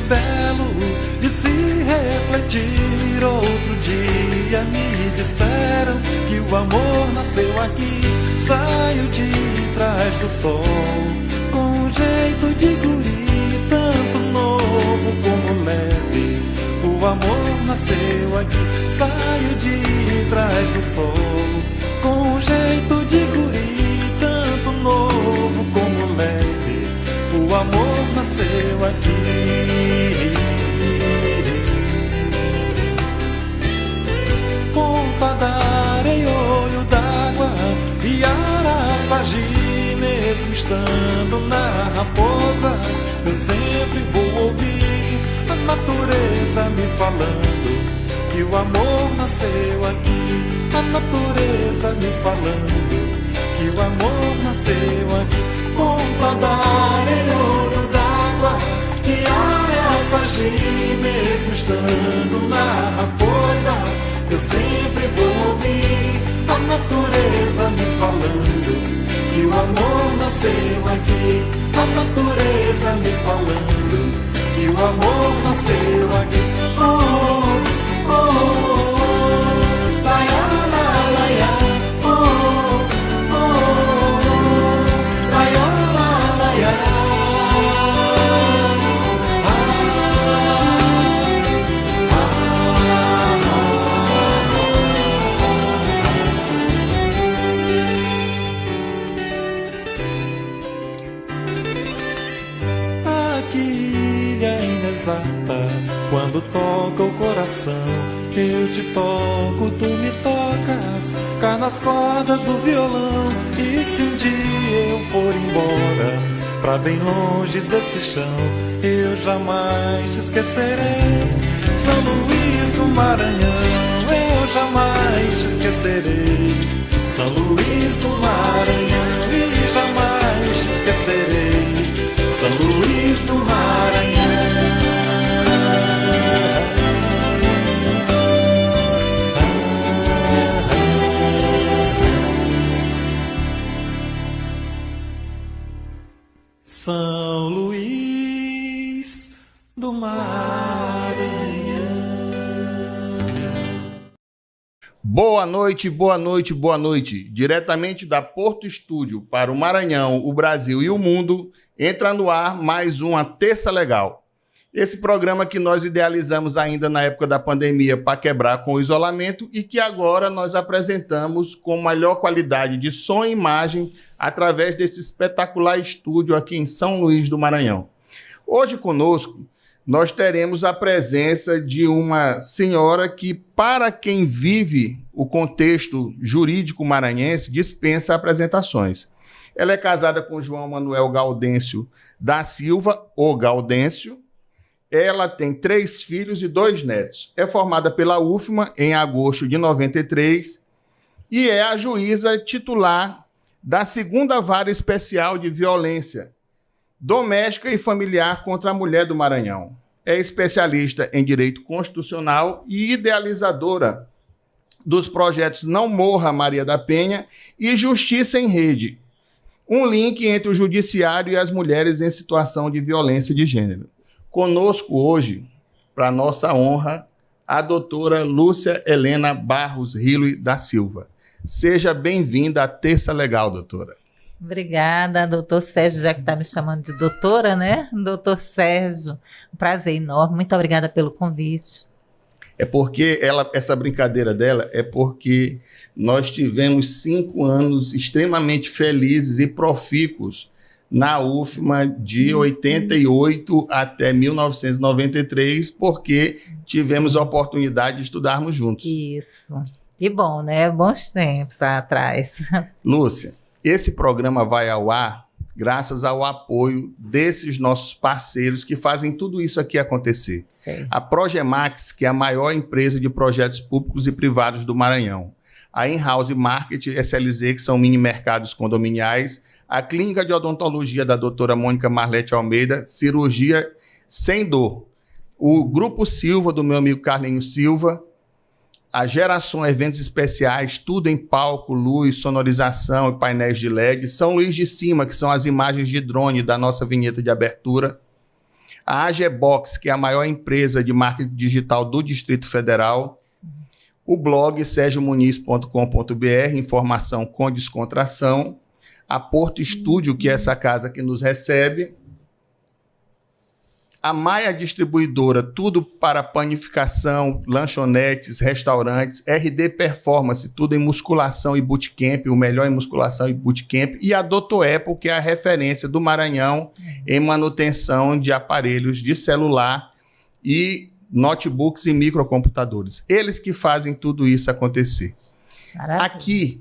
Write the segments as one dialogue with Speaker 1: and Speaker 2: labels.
Speaker 1: belo de se refletir. Outro dia me disseram que o amor nasceu aqui, saiu de trás do sol, com um jeito de guri, tanto novo como leve. O amor nasceu aqui, saiu de trás do sol, com um jeito de guri, tanto novo como leve. O amor nasceu aqui. Ponta da areia, olho d'água e Araçagi, mesmo estando na Raposa, eu sempre vou ouvir a natureza me falando que o amor nasceu aqui. A natureza me falando que o amor nasceu aqui. Ponta da areia, olho d'água e Araçagi, mesmo estando na Raposa, eu sempre vou ouvir a natureza me falando que o amor nasceu aqui. A natureza me falando que o amor nasceu aqui. Oh, oh, oh, laia, laia, oh, oh, laia, laia. Quando toca o coração, eu te toco, tu me tocas, cá nas cordas do violão. E se um dia eu for embora, pra bem longe desse chão, eu jamais te esquecerei. São Luís do Maranhão, eu jamais te esquecerei. São Luís do Maranhão, e jamais te esquecerei. São Luís do Maranhão. São Luís do Maranhão.
Speaker 2: Boa noite, boa noite, boa noite. Diretamente da Porto Estúdio para o Maranhão, o Brasil e o mundo, entra no ar mais uma Terça Legal. Esse programa que nós idealizamos ainda na época da pandemia para quebrar com o isolamento e que agora nós apresentamos com maior qualidade de som e imagem através desse espetacular estúdio aqui em São Luís do Maranhão. Hoje conosco nós teremos a presença de uma senhora que, para quem vive o contexto jurídico maranhense, dispensa apresentações. Ela é casada com João Manuel Gaudêncio da Silva, o Gaudêncio. Ela tem 3 filhos e 2 netos. É formada pela UFMA em agosto de 93 e é a juíza titular da 2ª Vara Especial de Violência Doméstica e Familiar contra a Mulher do Maranhão. É especialista em direito constitucional e idealizadora dos projetos Não Morra Maria da Penha e Justiça em Rede, um link entre o judiciário e as mulheres em situação de violência de gênero. Conosco hoje, para nossa honra, a doutora Lúcia Helena Barros Rilo da Silva. Seja bem-vinda à Terça Legal, doutora.
Speaker 3: Obrigada, doutor Sérgio, já que está me chamando de doutora, né? Doutor Sérgio, um prazer enorme, muito obrigada pelo convite.
Speaker 2: É porque essa brincadeira dela é porque nós tivemos 5 anos extremamente felizes e profícuos na UFMA de 88 até 1993, porque tivemos a oportunidade de estudarmos juntos.
Speaker 3: Isso. Que bom, né? Bons tempos atrás.
Speaker 2: Lúcia, esse programa vai ao ar graças ao apoio desses nossos parceiros que fazem tudo isso aqui acontecer.
Speaker 3: Sim.
Speaker 2: A Progemax, que é a maior empresa de projetos públicos e privados do Maranhão. A In-House Market SLZ, que são mini mercados condominiais. A Clínica de Odontologia da doutora Mônica Marlete Almeida, cirurgia sem dor. O Grupo Silva, do meu amigo Carlinhos Silva. A Geração Eventos Especiais, tudo em palco, luz, sonorização e painéis de LED. São Luís de Cima, que são as imagens de drone da nossa vinheta de abertura. a AGBox, que é a maior empresa de marketing digital do Distrito Federal, o blog sergiomuniz.com.br, informação com descontração, a Porto Estúdio, que é essa casa que nos recebe, a Maia Distribuidora, tudo para panificação, lanchonetes, restaurantes, RD Performance, tudo em musculação e bootcamp, o melhor em musculação e bootcamp, e a Dr. Apple, que é a referência do Maranhão em manutenção de aparelhos de celular e notebooks e microcomputadores. Eles que fazem tudo isso acontecer. Maravilha. Aqui,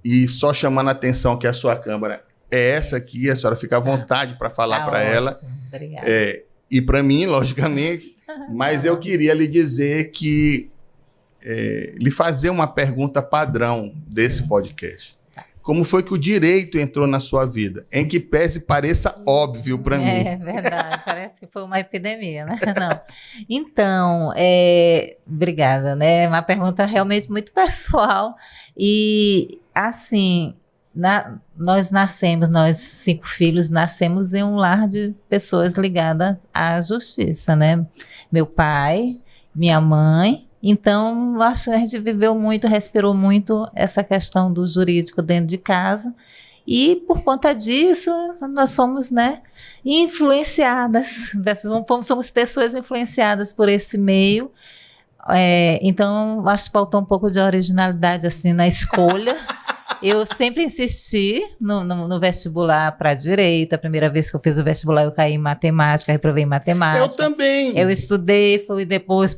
Speaker 2: e só chamando a atenção que a sua câmera é essa aqui, a senhora fica à vontade para falar para ela.
Speaker 3: Obrigada.
Speaker 2: E para mim, logicamente, mas eu queria lhe dizer que lhe fazer uma pergunta padrão desse podcast. Como foi que o direito entrou na sua vida? Em que pese pareça óbvio para mim.
Speaker 3: É verdade, parece que foi uma epidemia, né? Não. Então, obrigada, né? Uma pergunta realmente muito pessoal. E, assim, nós 5 filhos, nascemos em um lar de pessoas ligadas à justiça, né? Meu pai, minha mãe. Então, acho que a gente viveu muito, respirou muito essa questão do jurídico dentro de casa. E, por conta disso, nós somos, né, influenciadas. Somos pessoas influenciadas por esse meio. Então, acho que faltou um pouco de originalidade assim, na escolha. Eu sempre insisti no vestibular para direito. A primeira vez que eu fiz o vestibular, eu caí em matemática, reprovei em matemática.
Speaker 2: Eu também.
Speaker 3: Eu estudei, fui depois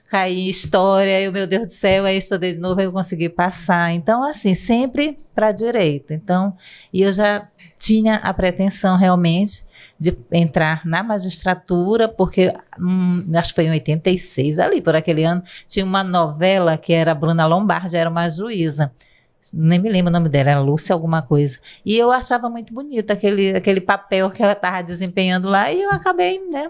Speaker 3: cair em história. Meu Deus do céu, aí estudei de novo, aí eu consegui passar. Então, assim, sempre para direito. Então, e eu já tinha a pretensão realmente de entrar na magistratura, porque acho que foi em 86, ali por aquele ano, tinha uma novela que era Bruna Lombardi, era uma juíza. Nem me lembro o nome dela, era Lúcia alguma coisa. E eu achava muito bonito aquele papel que ela estava desempenhando lá, e eu acabei, né,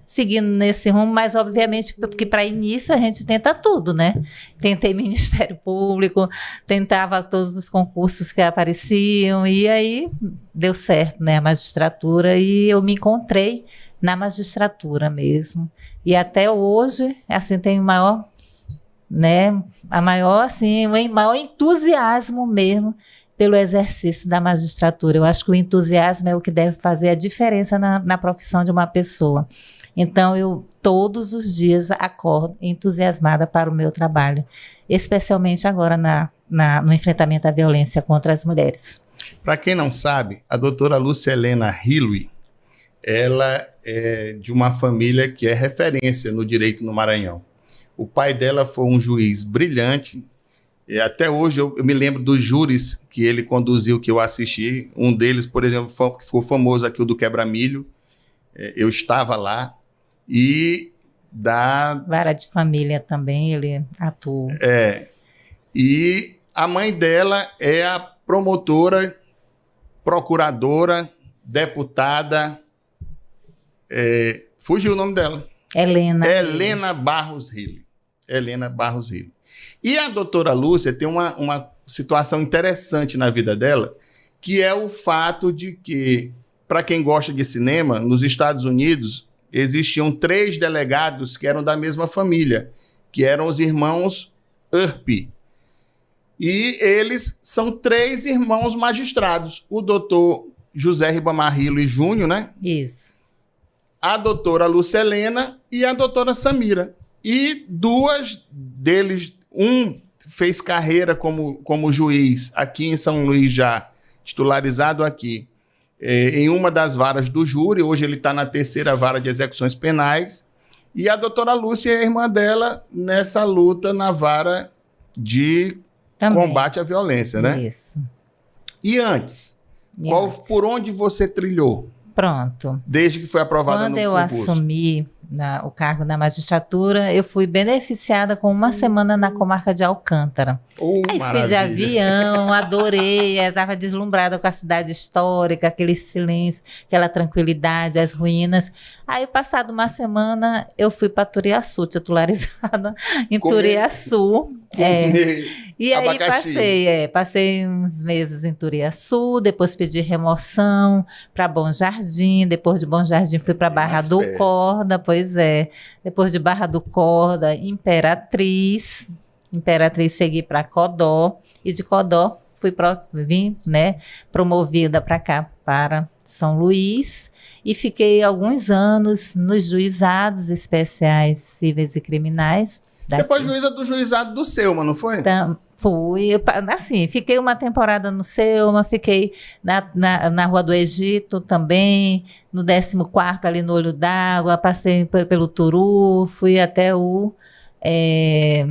Speaker 3: seguindo nesse rumo, mas obviamente porque para início a gente tenta tudo, né? Tentei Ministério Público, tentava todos os concursos que apareciam, e aí deu certo, né, a magistratura, e eu me encontrei na magistratura mesmo. E até hoje, assim, tenho maior, né, o maior entusiasmo mesmo pelo exercício da magistratura. Eu acho que o entusiasmo é o que deve fazer a diferença na profissão de uma pessoa. Então, eu todos os dias acordo entusiasmada para o meu trabalho, especialmente agora no enfrentamento à violência contra as mulheres.
Speaker 2: Para quem não sabe, a doutora Lúcia Helena Hilui, ela é de uma família que é referência no direito no Maranhão. O pai dela foi um juiz brilhante, e até hoje eu me lembro dos júris que ele conduziu, que eu assisti. Um deles, por exemplo, ficou famoso aqui, o do Quebra-Milho. Eu estava lá. E da
Speaker 3: Vara de Família também ele atuou.
Speaker 2: E a mãe dela é a promotora, procuradora, deputada, fugiu o nome dela. Helena Barros Hilui. Helena Barros Hilui. E a doutora Lúcia tem uma situação interessante na vida dela, que é o fato de que, para quem gosta de cinema, nos Estados Unidos, existiam 3 delegados que eram da mesma família, que eram os irmãos Earp. E eles são 3 irmãos magistrados. O doutor José Ribamar Hilui Júnior, né?
Speaker 3: Isso.
Speaker 2: A doutora Lúcia Helena e a doutora Samira. E 2 deles, um fez carreira como juiz aqui em São Luís, já titularizado aqui, em uma das varas do júri. Hoje ele está na 3ª vara de execuções penais. E a doutora Lúcia é a irmã dela nessa luta na vara de combate à violência, né?
Speaker 3: Isso.
Speaker 2: E antes, por onde você trilhou?
Speaker 3: Pronto.
Speaker 2: Desde que foi aprovada no concurso.
Speaker 3: Quando eu assumi o cargo da magistratura, eu fui beneficiada com 1 semana na comarca de Alcântara. Aí
Speaker 2: maravilha.
Speaker 3: fui de avião, adorei, estava deslumbrada com a cidade histórica, aquele silêncio, aquela tranquilidade, as ruínas. Aí, passado 1 semana, eu fui para Turiaçu, titularizada em Turiaçu. E aí
Speaker 2: Abacaxi.
Speaker 3: passei uns meses em Turiaçu, depois pedi remoção para Bom Jardim, depois de Bom Jardim fui para Barra
Speaker 2: mais
Speaker 3: do
Speaker 2: perto.
Speaker 3: Corda, pois é. Depois de Barra do Corda, Imperatriz segui para Codó, e de Codó vim, né, promovida para cá, para São Luís, e fiquei alguns anos nos juizados especiais cíveis e criminais.
Speaker 2: Você foi juíza do juizado do Selma, não foi?
Speaker 3: Fui, assim, fiquei uma temporada no Selma, fiquei na Rua do Egito também, no 14º ali no Olho d'Água, passei pelo Turu, fui até o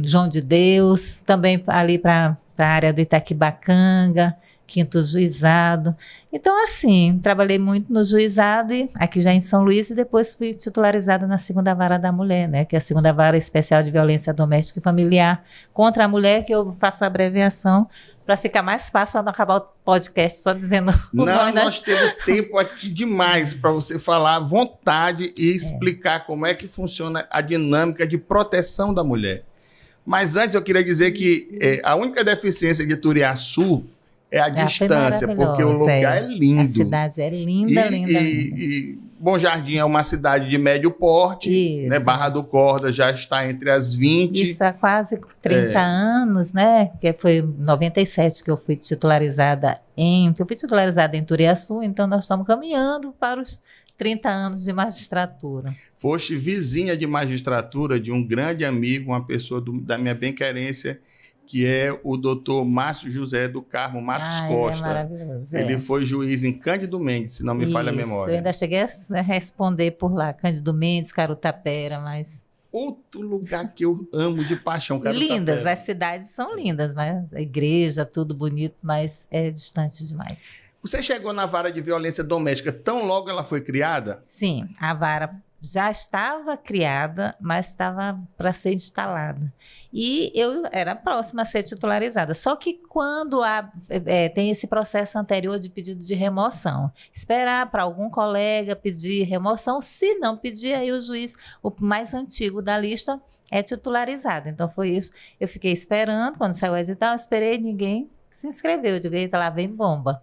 Speaker 3: João de Deus, também ali para a área do Itaquibacanga, 5º juizado. Então, assim, trabalhei muito no juizado, aqui já em São Luís, e depois fui titularizada na 2ª Vara da Mulher, né, que é a 2ª Vara Especial de Violência Doméstica e Familiar contra a Mulher, que eu faço a abreviação para ficar mais fácil, para não acabar o podcast só dizendo o nome.
Speaker 2: Nós temos tempo aqui demais para você falar à vontade e explicar como é que funciona a dinâmica de proteção da mulher. Mas antes eu queria dizer que a única deficiência de Turiaçu é a distância, porque o lugar é lindo.
Speaker 3: A cidade é linda, linda.
Speaker 2: E Bom Jardim é uma cidade de médio porte, né? Barra do Corda já está entre as 20.
Speaker 3: Isso há quase 30 anos, né? Que foi em 97 que eu fui titularizada em Turiaçu, então nós estamos caminhando para os 30 anos de magistratura.
Speaker 2: Foste vizinha de magistratura de um grande amigo, uma pessoa da minha bem-querência, que é o doutor Márcio José do Carmo Matos Costa.
Speaker 3: Ele é maravilhoso.
Speaker 2: Ele foi juiz em Cândido Mendes, se não me falha a memória.
Speaker 3: Eu ainda cheguei a responder por lá, Cândido Mendes, Carutapera, mas...
Speaker 2: Outro lugar que eu amo de paixão, Carutapera.
Speaker 3: Lindas, as cidades são lindas, mas a igreja, tudo bonito, mas é distante demais.
Speaker 2: Você chegou na vara de violência doméstica tão logo ela foi criada?
Speaker 3: Sim, a vara já estava criada, mas estava para ser instalada. E eu era próxima a ser titularizada. Só que quando tem esse processo anterior de pedido de remoção, esperar para algum colega pedir remoção, se não pedir, aí o juiz, o mais antigo da lista, é titularizado. Então foi isso. Eu fiquei esperando, quando saiu o edital, esperei, ninguém se inscreveu. Eu digo, eita, lá vem bomba.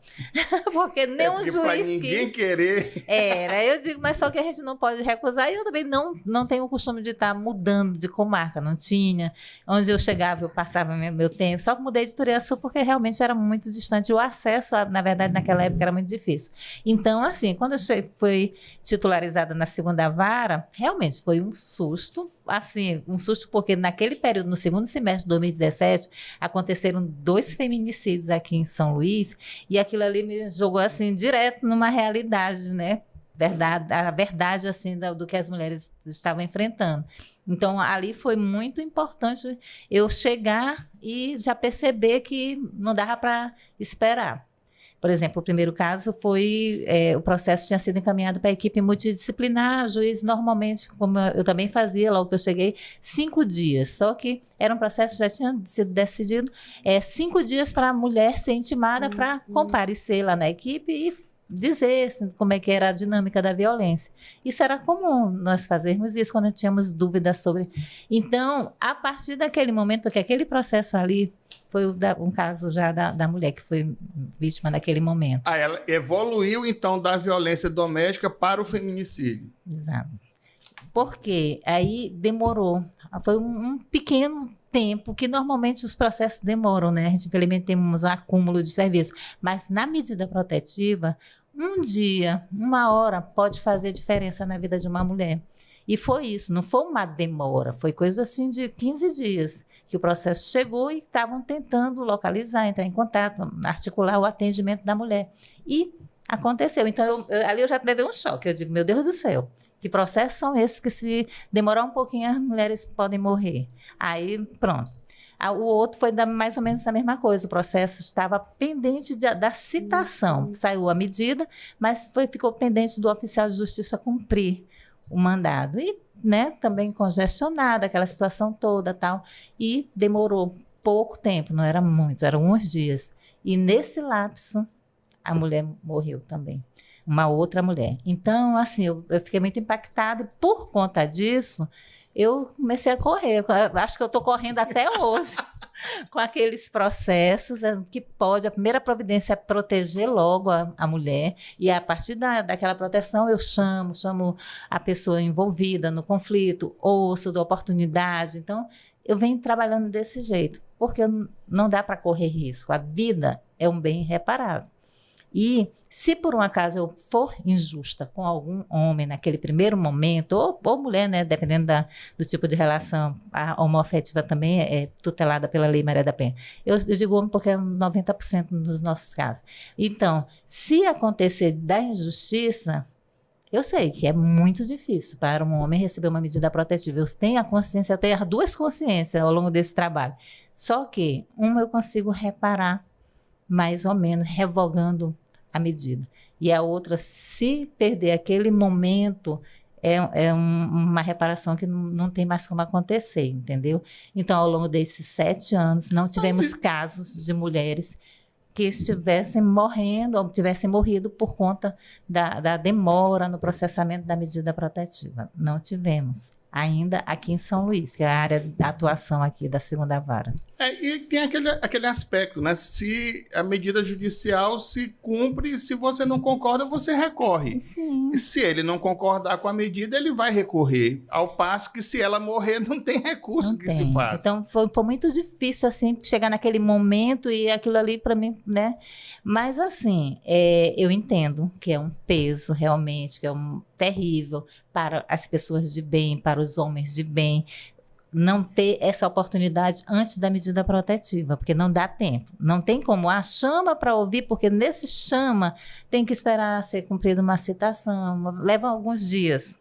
Speaker 3: Porque nenhum
Speaker 2: porque
Speaker 3: juiz
Speaker 2: pra ninguém querer.
Speaker 3: eu digo, mas só que a gente não pode recusar. E eu também não tenho o costume de estar mudando de comarca, não tinha. Onde eu chegava, eu passava meu tempo. Só que mudei de Turiaçu porque realmente era muito distante. O acesso, na verdade, naquela época era muito difícil. Então, assim, quando eu fui titularizada na 2ª Vara, realmente foi um susto. Assim, um susto porque naquele período, no 2º semestre de 2017, aconteceram 2 feminicídios aqui em São Luís, e aquilo ali me jogou assim direto numa realidade, né? A verdade assim do que as mulheres estavam enfrentando. Então, ali foi muito importante eu chegar e já perceber que não dava para esperar. Por exemplo, o primeiro caso foi, o processo tinha sido encaminhado para a equipe multidisciplinar, o juiz normalmente, como eu também fazia, logo que eu cheguei, 5 dias, só que era um processo que já tinha sido decidido, 5 dias para a mulher ser intimada para comparecer lá na equipe e dizer assim, como é que era a dinâmica da violência. Isso era comum nós fazermos isso quando tínhamos dúvidas sobre. Então, a partir daquele momento, porque aquele processo ali foi um caso já da mulher que foi vítima naquele momento.
Speaker 2: Ela evoluiu, então, da violência doméstica para o feminicídio.
Speaker 3: Exato. Porque aí demorou. Foi um pequeno tempo, que normalmente os processos demoram, né? A gente, infelizmente, temos um acúmulo de serviço. Mas, na medida protetiva, um dia, 1 hora, pode fazer diferença na vida de uma mulher. E foi isso, não foi uma demora, foi coisa assim de 15 dias que o processo chegou e estavam tentando localizar, entrar em contato, articular o atendimento da mulher. E aconteceu. Então, ali eu já levei um choque. Eu digo, meu Deus do céu, que processos são esses que, se demorar um pouquinho, as mulheres podem morrer? Aí, pronto. O outro foi mais ou menos a mesma coisa. O processo estava pendente da citação. Saiu a medida, mas ficou pendente do oficial de justiça cumprir o mandado. E, né, também congestionada, aquela situação toda, tal. E demorou pouco tempo, não era muito, eram uns dias. E nesse lapso, a mulher morreu também. Uma outra mulher. Então, assim, eu fiquei muito impactada. E, por conta disso, eu comecei a correr. Eu acho que eu estou correndo até hoje com aqueles processos que pode. A primeira providência é proteger logo a mulher, e a partir daquela proteção eu chamo a pessoa envolvida no conflito, ouço, dou oportunidade. Então, eu venho trabalhando desse jeito, porque não dá para correr risco. A vida é um bem irreparável. E se por um acaso eu for injusta com algum homem naquele primeiro momento, ou mulher, né, dependendo do tipo de relação, a homoafetiva também é tutelada pela Lei Maria da Penha. Eu digo homem porque é 90% dos nossos casos. Então, se acontecer da injustiça, eu sei que é muito difícil para um homem receber uma medida protetiva. Eu tenho a consciência, eu tenho as duas consciências ao longo desse trabalho. Só que uma eu consigo reparar mais ou menos, revogando a medida. E a outra, se perder aquele momento, uma reparação que não tem mais como acontecer, entendeu? Então, ao longo desses 7 anos, não tivemos casos de mulheres que estivessem morrendo ou tivessem morrido por conta da demora no processamento da medida protetiva. Não tivemos. Ainda aqui em São Luís, que é a área da atuação aqui da segunda vara.
Speaker 2: E tem aquele aspecto, né? Se a medida judicial se cumpre, se você não concorda, você recorre.
Speaker 3: Sim.
Speaker 2: E se ele não concordar com a medida, ele vai recorrer. Ao passo que se ela morrer, não tem recurso que se faça.
Speaker 3: Então, foi muito difícil, assim, chegar naquele momento e aquilo ali para mim, né? Mas, assim, eu entendo que é um peso, realmente, que é terrível para as pessoas de bem, para os homens de bem, não ter essa oportunidade antes da medida protetiva, porque não dá tempo. Não tem como, chama para ouvir, porque nesse chama tem que esperar ser cumprida uma citação, leva alguns dias.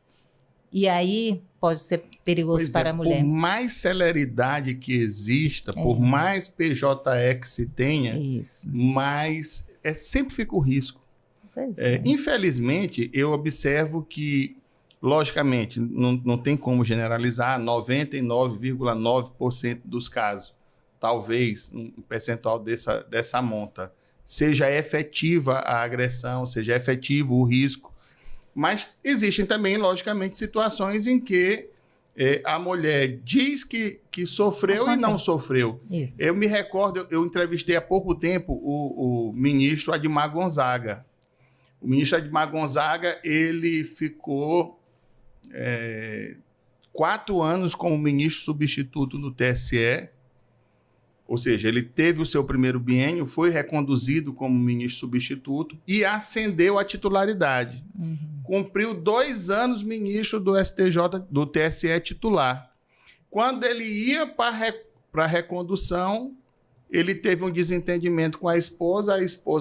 Speaker 3: E aí pode ser perigoso para a mulher.
Speaker 2: Por mais celeridade que exista, por mais PJE que se tenha, mais sempre fica o risco. Infelizmente, eu observo que, logicamente, não tem como generalizar, 99,9% dos casos, talvez um percentual dessa monta, seja efetiva a agressão, seja efetivo o risco, mas existem também, logicamente, situações em que a mulher diz que sofreu e não sofreu.
Speaker 3: Isso.
Speaker 2: Eu me recordo, eu entrevistei há pouco tempo o ministro Admar Gonzaga. O ministro Admar Gonzaga, ele ficou 4 anos como ministro substituto no TSE, ou seja, ele teve o seu primeiro biênio, foi reconduzido como ministro substituto e ascendeu à titularidade. Cumpriu 2 anos ministro do STJ, do TSE titular. Quando ele ia para a recondução, ele teve um desentendimento com a esposa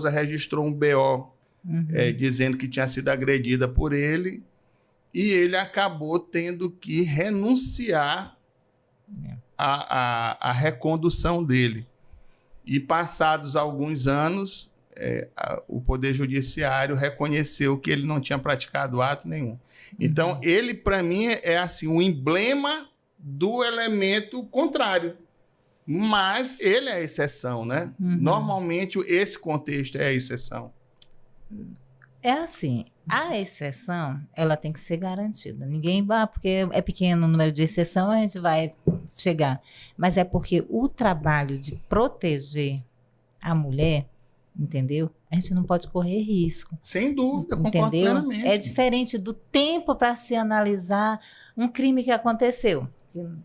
Speaker 2: registrou um BO dizendo que tinha sido agredida por ele, e ele acabou tendo que renunciar à recondução dele. E passados alguns anos, o Poder Judiciário reconheceu que ele não tinha praticado ato nenhum. Então, ele, para mim, é assim, um emblema do elemento contrário. Mas ele é a exceção, né? Normalmente, esse contexto é a exceção.
Speaker 3: É assim, a exceção, ela tem que ser garantida. Ninguém vai, porque é pequeno o número de exceção, a gente vai chegar. Mas é porque o trabalho de proteger a mulher, entendeu? A gente não pode correr risco.
Speaker 2: Sem dúvida, concordo
Speaker 3: entendeu?
Speaker 2: plenamente.
Speaker 3: É diferente do tempo para se analisar um crime que aconteceu,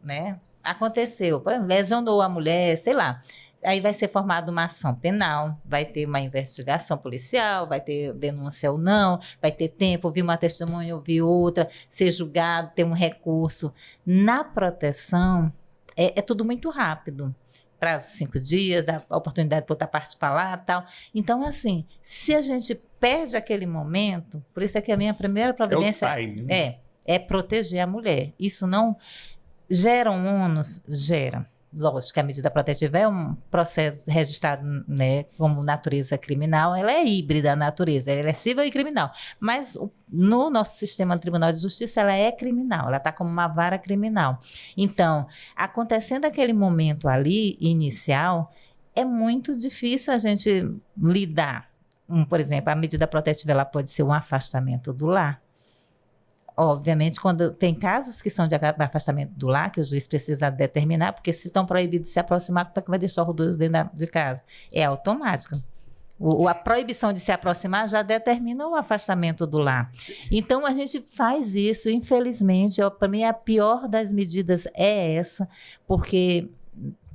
Speaker 3: né? Aconteceu, lesionou a mulher, sei lá. Aí vai ser formada uma ação penal, vai ter uma investigação policial, vai ter denúncia ou não, vai ter tempo, ouvir uma testemunha, ouvir outra, ser julgado, ter um recurso. Na proteção, é tudo muito rápido. Prazo 5 dias, dá a oportunidade para outra parte falar e tal. Então, assim, se a gente perde aquele momento, por isso é que a minha primeira providência
Speaker 2: é o time, né?
Speaker 3: É proteger a mulher. Isso não gera um ônus? Gera. Lógico que a medida protetiva é um processo registrado, né, como natureza criminal, ela é híbrida a natureza, ela é civil e criminal, mas no nosso sistema do Tribunal de Justiça ela é criminal, ela está como uma vara criminal. Então, acontecendo aquele momento ali, inicial, é muito difícil a gente lidar. Por exemplo, a medida protetiva ela pode ser um afastamento do lar, obviamente, quando tem casos que são de afastamento do lar, que o juiz precisa determinar, porque se estão proibidos de se aproximar, como é que vai deixar os dois dentro de casa? É automático. A proibição de se aproximar já determina o afastamento do lar. Então, a gente faz isso, infelizmente. Para mim, a pior das medidas é essa, porque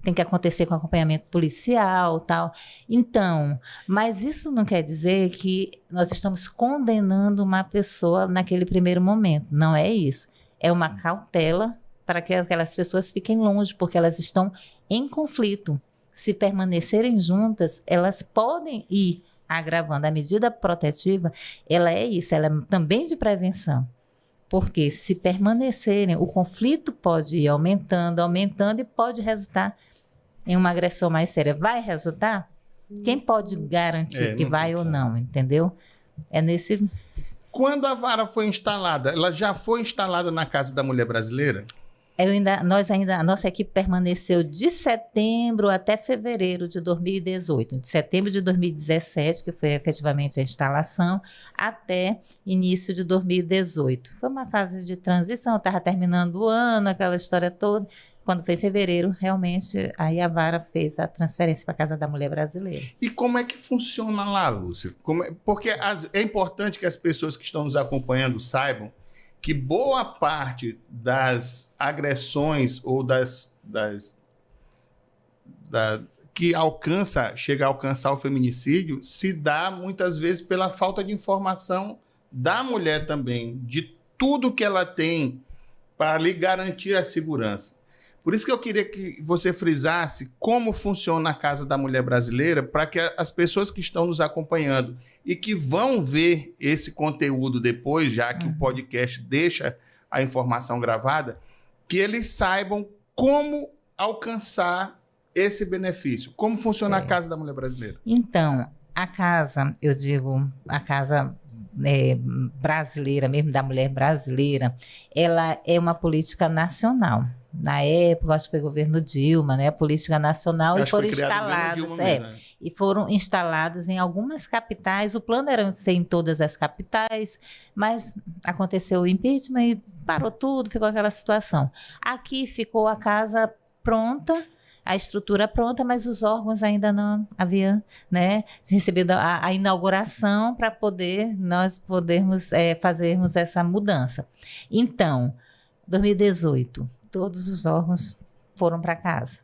Speaker 3: tem que acontecer com acompanhamento policial, tal. Então, mas isso não quer dizer que nós estamos condenando uma pessoa naquele primeiro momento. Não é isso. É uma cautela para que aquelas pessoas fiquem longe, porque elas estão em conflito. Se permanecerem juntas, elas podem ir agravando. A medida protetiva, ela é isso, ela é também de prevenção. Porque se permanecerem, o conflito pode ir aumentando e pode resultar em uma agressão mais séria. Vai resultar? Quem pode garantir que vai ou não, entendeu? É nesse...
Speaker 2: Quando a vara foi instalada, ela já foi instalada na Casa da Mulher Brasileira?
Speaker 3: A nossa equipe permaneceu de setembro até fevereiro de 2018. De setembro de 2017, que foi efetivamente a instalação, até início de 2018. Foi uma fase de transição, estava terminando o ano, aquela história toda. Quando foi em fevereiro, realmente, aí a vara fez a transferência para a Casa da Mulher Brasileira.
Speaker 2: E como é que funciona lá, Lúcia? Porque é importante que as pessoas que estão nos acompanhando saibam que boa parte das agressões ou que chega a alcançar o feminicídio se dá muitas vezes pela falta de informação da mulher também, de tudo que ela tem para lhe garantir a segurança. Por isso que eu queria que você frisasse como funciona a Casa da Mulher Brasileira, para que as pessoas que estão nos acompanhando e que vão ver esse conteúdo depois, já que o podcast deixa a informação gravada, que eles saibam como alcançar esse benefício. Como funciona a Casa da Mulher Brasileira?
Speaker 3: Então, a casa, eu digo, a casa brasileira, mesmo da mulher brasileira, ela é uma política nacional. Na época, acho que foi o governo Dilma, né? A política nacional, e foram instaladas, e foram instaladas em algumas capitais. O plano era ser em todas as capitais, mas aconteceu o impeachment e parou tudo, ficou aquela situação. Aqui ficou a casa pronta, a estrutura pronta, mas os órgãos ainda não haviam, né, recebido a inauguração para nós podermos fazermos essa mudança. Então, 2018, todos os órgãos foram para casa,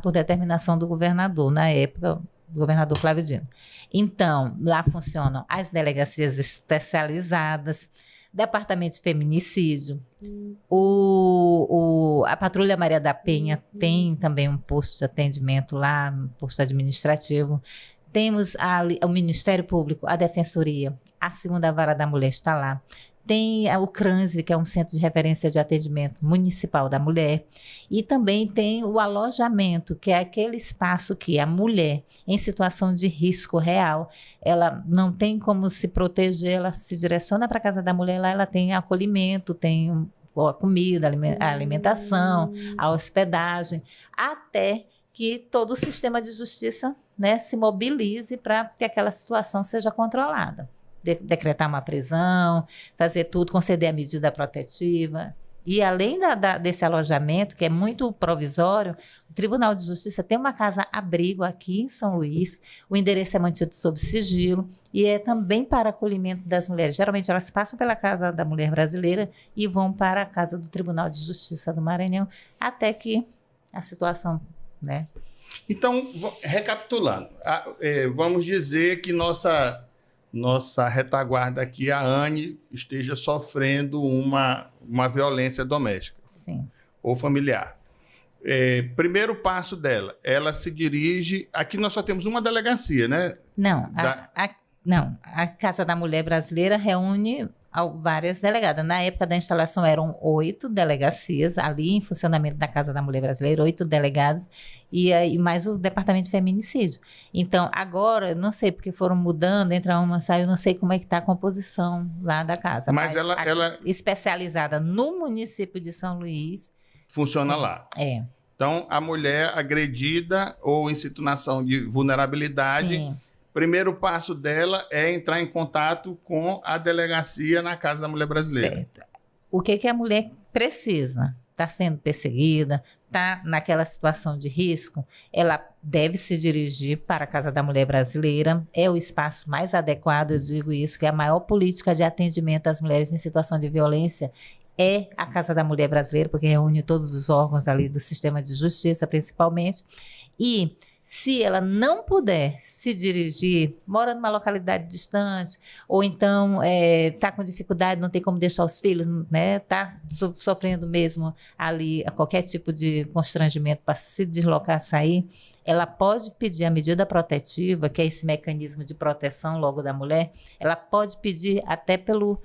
Speaker 3: por determinação do governador, na época, o governador Flávio Dino. Então, lá funcionam as delegacias especializadas, Departamento de Feminicídio, a Patrulha Maria da Penha tem também um posto de atendimento lá, um posto administrativo. Temos o Ministério Público, a Defensoria, a Segunda Vara da Mulher está lá. Tem o CRANSV, que é um centro de referência de atendimento municipal da mulher, e também tem o alojamento, que é aquele espaço que a mulher, em situação de risco real, ela não tem como se proteger, ela se direciona para a Casa da Mulher, lá ela tem acolhimento, tem a comida, a alimentação, a hospedagem, até que todo o sistema de justiça, né, se mobilize para que aquela situação seja controlada. Decretar uma prisão, fazer tudo, conceder a medida protetiva. E além desse alojamento, que é muito provisório, o Tribunal de Justiça tem uma casa-abrigo aqui em São Luís, o endereço é mantido sob sigilo e é também para acolhimento das mulheres. Geralmente elas passam pela Casa da Mulher Brasileira e vão para a Casa do Tribunal de Justiça do Maranhão, até que a situação, né?
Speaker 2: Então, recapitulando, vamos dizer que nossa retaguarda aqui, a Anne, esteja sofrendo uma violência doméstica.
Speaker 3: Sim.
Speaker 2: Ou familiar. Primeiro passo dela, ela se dirige... Aqui nós só temos uma delegacia, né?
Speaker 3: Não, a Casa da Mulher Brasileira reúne várias delegadas. Na época da instalação eram 8 delegacias ali em funcionamento da Casa da Mulher Brasileira, 8 delegados e mais o Departamento de Feminicídio. Então, agora, não sei, porque foram mudando, entra uma, sai, eu não sei como é que está a composição lá da casa.
Speaker 2: Mas ela
Speaker 3: especializada no município de São Luís.
Speaker 2: Funciona lá.
Speaker 3: Então,
Speaker 2: a mulher agredida ou em situação de vulnerabilidade, primeiro passo dela é entrar em contato com a delegacia na Casa da Mulher Brasileira.
Speaker 3: Certo. O que a mulher precisa? Está sendo perseguida, está naquela situação de risco, ela deve se dirigir para a Casa da Mulher Brasileira, é o espaço mais adequado, eu digo isso, que é a maior política de atendimento às mulheres em situação de violência é a Casa da Mulher Brasileira, porque reúne todos os órgãos ali do sistema de justiça, principalmente, e se ela não puder se dirigir, mora numa localidade distante, ou então está com dificuldade, não tem como deixar os filhos, né? Está sofrendo mesmo ali qualquer tipo de constrangimento para se deslocar, sair, ela pode pedir a medida protetiva, que é esse mecanismo de proteção logo da mulher, ela pode pedir até pelo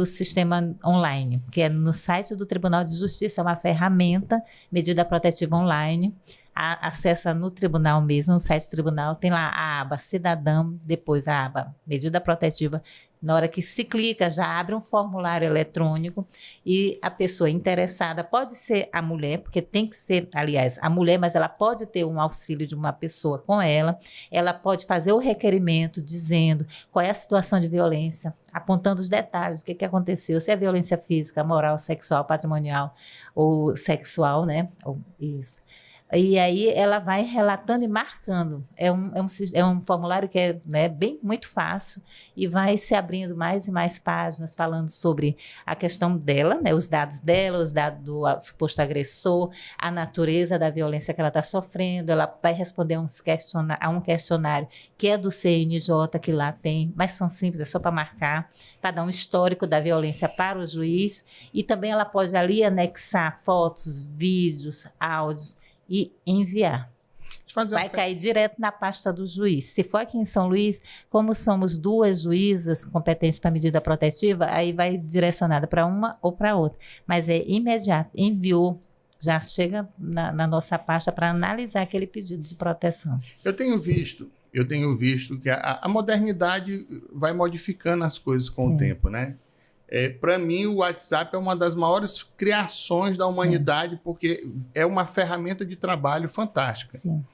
Speaker 3: sistema online, que é no site do Tribunal de Justiça, é uma ferramenta, medida protetiva online, acessa no tribunal mesmo, no site do tribunal, tem lá a aba cidadão, depois a aba medida protetiva. Na hora que se clica, já abre um formulário eletrônico e a pessoa interessada pode ser a mulher, porque tem que ser, aliás, a mulher, mas ela pode ter um auxílio de uma pessoa com ela pode fazer o requerimento dizendo qual é a situação de violência, apontando os detalhes, o que aconteceu, se é violência física, moral, sexual, patrimonial ou sexual, né? Isso. E aí ela vai relatando e marcando. É um formulário que é, né, muito fácil e vai se abrindo mais e mais páginas falando sobre a questão dela, né, os dados dela, os dados do suposto agressor, a natureza da violência que ela está sofrendo. Ela vai responder a um questionário que é do CNJ, que lá tem, mas são simples, é só para marcar, para dar um histórico da violência para o juiz. E também ela pode ali anexar fotos, vídeos, áudios, e enviar. Vai cair direto na pasta do juiz. Se for aqui em São Luís, como somos duas juízas competentes para medida protetiva, aí vai direcionada para uma ou para outra. Mas é imediato. Enviou, já chega na nossa pasta para analisar aquele pedido de proteção.
Speaker 2: Eu tenho visto que a modernidade vai modificando as coisas com o tempo, né? Para mim, o WhatsApp é uma das maiores criações da humanidade, porque é uma ferramenta de trabalho fantástica.
Speaker 3: Sim.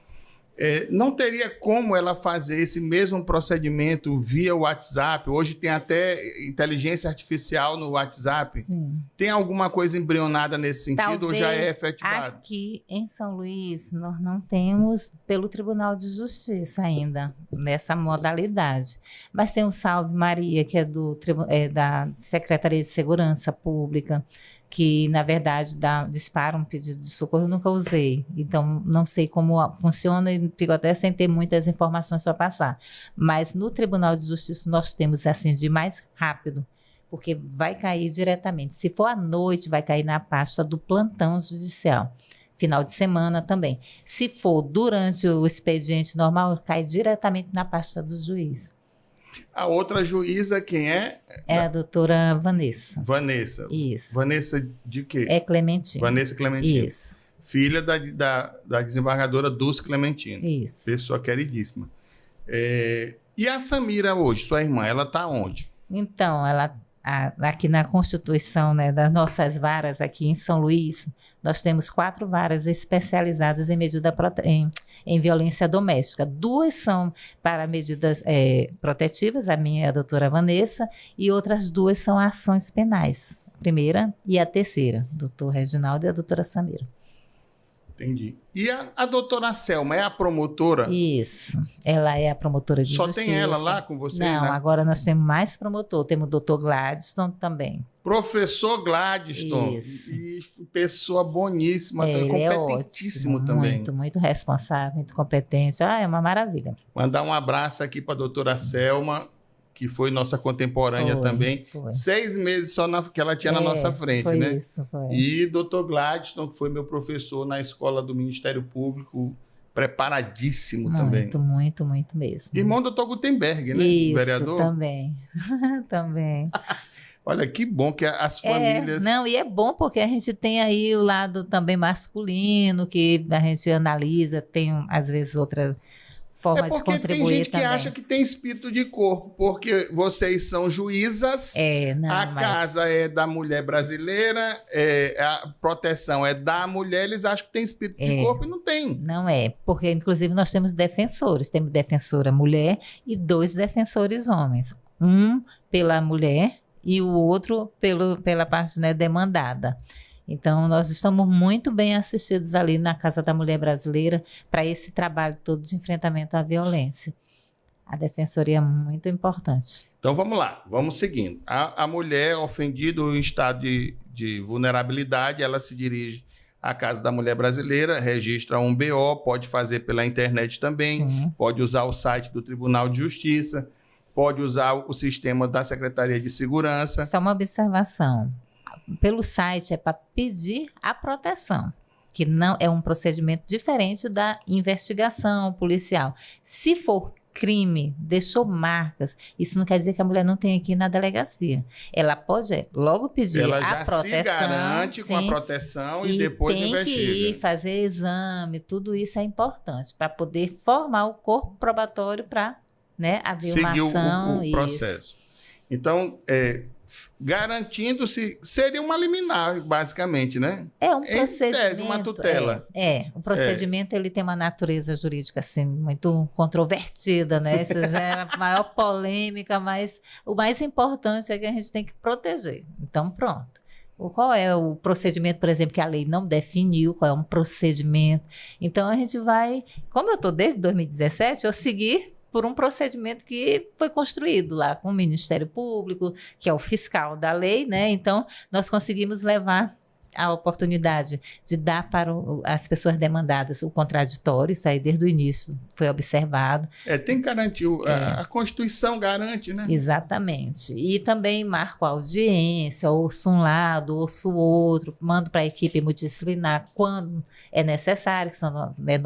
Speaker 2: Não teria como ela fazer esse mesmo procedimento via WhatsApp. Hoje tem até inteligência artificial no WhatsApp.
Speaker 3: Sim.
Speaker 2: Tem alguma coisa embrionada nesse sentido?
Speaker 3: Talvez
Speaker 2: ou já é efetivado?
Speaker 3: Aqui em São Luís, nós não temos pelo Tribunal de Justiça ainda, nessa modalidade. Mas tem o Salve Maria, que é da Secretaria de Segurança Pública, que, na verdade, dispara um pedido de socorro. Eu nunca usei, então não sei como funciona e fico até sem ter muitas informações para passar. Mas no Tribunal de Justiça nós temos assim de mais rápido, porque vai cair diretamente. Se for à noite, vai cair na pasta do plantão judicial. Final de semana também. Se for durante o expediente normal, cai diretamente na pasta do juiz.
Speaker 2: A outra juíza, quem é?
Speaker 3: É a doutora Vanessa.
Speaker 2: Vanessa.
Speaker 3: Isso.
Speaker 2: Vanessa de quê?
Speaker 3: É Clementina.
Speaker 2: Vanessa Clementina.
Speaker 3: Isso.
Speaker 2: Filha da desembargadora Dulce Clementina.
Speaker 3: Isso.
Speaker 2: Pessoa queridíssima. E a Samira hoje, sua irmã, ela está onde?
Speaker 3: Então, aqui na Constituição, né, das nossas varas aqui em São Luís, nós temos 4 varas especializadas em violência doméstica. 2 são para medidas protetivas, a minha é a doutora Vanessa, e outras 2 são ações penais. A primeira e a terceira, doutor Reginaldo e a doutora Samira.
Speaker 2: Entendi. E a doutora Selma é a promotora?
Speaker 3: Isso, ela é a promotora de justiça.
Speaker 2: Só tem ela lá com vocês,
Speaker 3: Não,
Speaker 2: né?
Speaker 3: agora nós temos mais promotor, temos o doutor Gladstone também.
Speaker 2: Professor Gladstone.
Speaker 3: Isso.
Speaker 2: E pessoa boníssima,
Speaker 3: Ele
Speaker 2: competentíssimo
Speaker 3: é ótimo,
Speaker 2: também.
Speaker 3: Muito, muito responsável, muito competente. É uma maravilha.
Speaker 2: Mandar um abraço aqui para a doutora Selma, que foi nossa contemporânea também.
Speaker 3: Foi.
Speaker 2: 6 meses só que ela tinha na nossa frente,
Speaker 3: foi
Speaker 2: né?
Speaker 3: Isso, foi.
Speaker 2: E doutor Gladstone, que foi meu professor na escola do Ministério Público, preparadíssimo também.
Speaker 3: Muito, muito, muito mesmo.
Speaker 2: Irmão do Dr. Gutenberg, né?
Speaker 3: Isso,
Speaker 2: vereador.
Speaker 3: Também. Também.
Speaker 2: Olha, que bom que as famílias...
Speaker 3: Não, e é bom porque a gente tem aí o lado também masculino, que a gente analisa, tem às vezes outra forma de
Speaker 2: porque
Speaker 3: contribuir
Speaker 2: tem gente
Speaker 3: também.
Speaker 2: que acha que tem espírito de corpo, porque vocês são juízas, a casa é da mulher brasileira, a proteção é da mulher, eles acham que tem espírito de corpo e não tem.
Speaker 3: Não é, porque inclusive nós temos defensores, temos defensora mulher e 2 defensores homens. Um pela mulher e o outro pela parte, né, demandada. Então, nós estamos muito bem assistidos ali na Casa da Mulher Brasileira para esse trabalho todo de enfrentamento à violência. A defensoria é muito importante.
Speaker 2: Então, vamos lá, vamos seguindo. A mulher ofendida ou em estado de vulnerabilidade, ela se dirige à Casa da Mulher Brasileira, registra um BO, pode fazer pela internet também,
Speaker 3: Sim.
Speaker 2: pode usar o site do Tribunal de Justiça, pode usar o sistema da Secretaria de Segurança.
Speaker 3: Só uma observação. Pelo site é para pedir a proteção, que não é um procedimento diferente da investigação policial. Se for crime, deixou marcas, isso não quer dizer que a mulher não tem que ir na delegacia. Ela pode logo pedir
Speaker 2: ela
Speaker 3: a
Speaker 2: já
Speaker 3: proteção.
Speaker 2: se garante com a proteção e depois
Speaker 3: tem
Speaker 2: investiga.
Speaker 3: que ir fazer exame, tudo isso é importante para poder formar o corpo probatório para, né, haver
Speaker 2: seguir
Speaker 3: uma ação.
Speaker 2: o processo. Então, garantindo-se, seria uma liminar, basicamente, né?
Speaker 3: É um
Speaker 2: Em
Speaker 3: procedimento.
Speaker 2: tese, uma tutela.
Speaker 3: O procedimento ele tem uma natureza jurídica assim muito controvertida, né? Isso gera maior polêmica, mas o mais importante é que a gente tem que proteger. Então, pronto. Qual é o procedimento, por exemplo, que a lei não definiu, qual é um procedimento. Então, a gente vai, como eu estou desde 2017, eu segui por um procedimento que foi construído lá com o Ministério Público, que é o fiscal da lei, né? Então, nós conseguimos levar a oportunidade de dar para as pessoas demandadas o contraditório, isso aí desde o início foi observado.
Speaker 2: Tem que garantir, a Constituição garante, né?
Speaker 3: Exatamente. E também marco a audiência, ouço um lado, ouço o outro, mando para a equipe multidisciplinar quando é necessário, que são, né,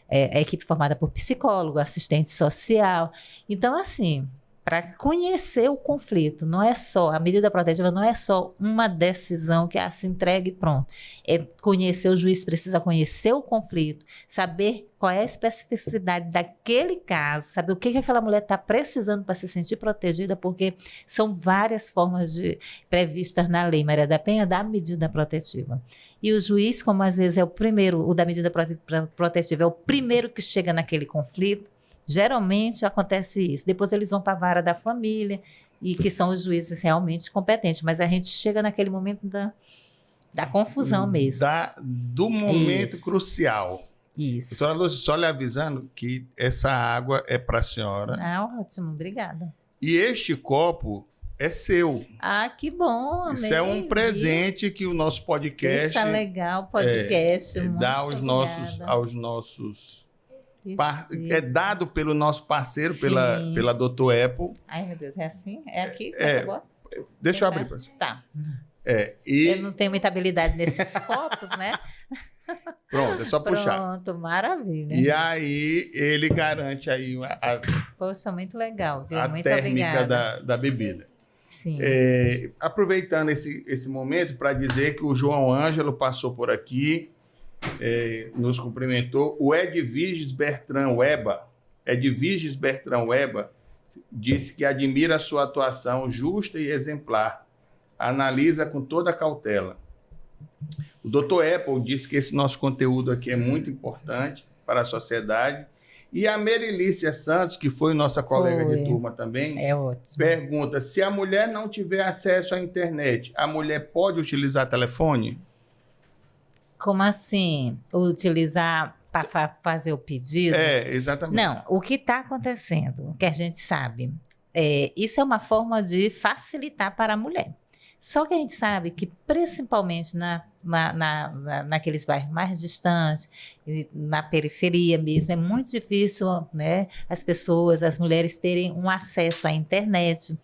Speaker 3: a equipe formada por psicólogo, assistente social. Então, assim, para conhecer o conflito, não é só, a medida protetiva não é só uma decisão que se entrega e pronto. É conhecer, o juiz precisa conhecer o conflito, saber qual é a especificidade daquele caso, saber o que aquela mulher está precisando para se sentir protegida, porque são várias formas previstas na lei Maria da Penha da medida protetiva. E o juiz, como às vezes é o primeiro, o da medida protetiva é o primeiro que chega naquele conflito, geralmente acontece isso. Depois eles vão para a vara da família, e que são os juízes realmente competentes. Mas a gente chega naquele momento da confusão mesmo.
Speaker 2: Do momento
Speaker 3: Isso.
Speaker 2: Crucial.
Speaker 3: Isso.
Speaker 2: Doutora Lúcia, só lhe avisando que essa água é para a senhora.
Speaker 3: Ótimo, obrigada.
Speaker 2: E este copo é seu.
Speaker 3: Que bom.
Speaker 2: Isso é um presente que o nosso podcast...
Speaker 3: Isso é legal, podcast.
Speaker 2: dá aos nossos é dado pelo nosso parceiro, pela Dr. Apple.
Speaker 3: Ai, meu Deus, é assim? É aqui?
Speaker 2: Deixa eu abrir para você.
Speaker 3: Tá.
Speaker 2: Eu
Speaker 3: não tenho muita habilidade nesses copos, né?
Speaker 2: Pronto, é só puxar.
Speaker 3: Pronto, maravilha.
Speaker 2: E aí, ele garante aí
Speaker 3: Poxa, muito legal, viu?
Speaker 2: A
Speaker 3: muito
Speaker 2: térmica
Speaker 3: obrigada.
Speaker 2: da bebida.
Speaker 3: Sim.
Speaker 2: Aproveitando esse momento para dizer que o João Ângelo passou por aqui, nos cumprimentou. O Edviges Bertrand Weba disse que admira a sua atuação justa e exemplar, analisa com toda a cautela. O Dr. Apple disse que esse nosso conteúdo aqui é muito importante para a sociedade. E a Merilícia Santos, que foi nossa colega de turma também, pergunta: se a mulher não tiver acesso à internet, a mulher pode utilizar telefone?
Speaker 3: Como assim? Utilizar para fazer o pedido?
Speaker 2: Exatamente.
Speaker 3: Não, o que está acontecendo, o que a gente sabe, isso é uma forma de facilitar para a mulher. Só que a gente sabe que, principalmente naqueles bairros mais distantes, na periferia mesmo, é muito difícil, né, as mulheres terem um acesso à internet,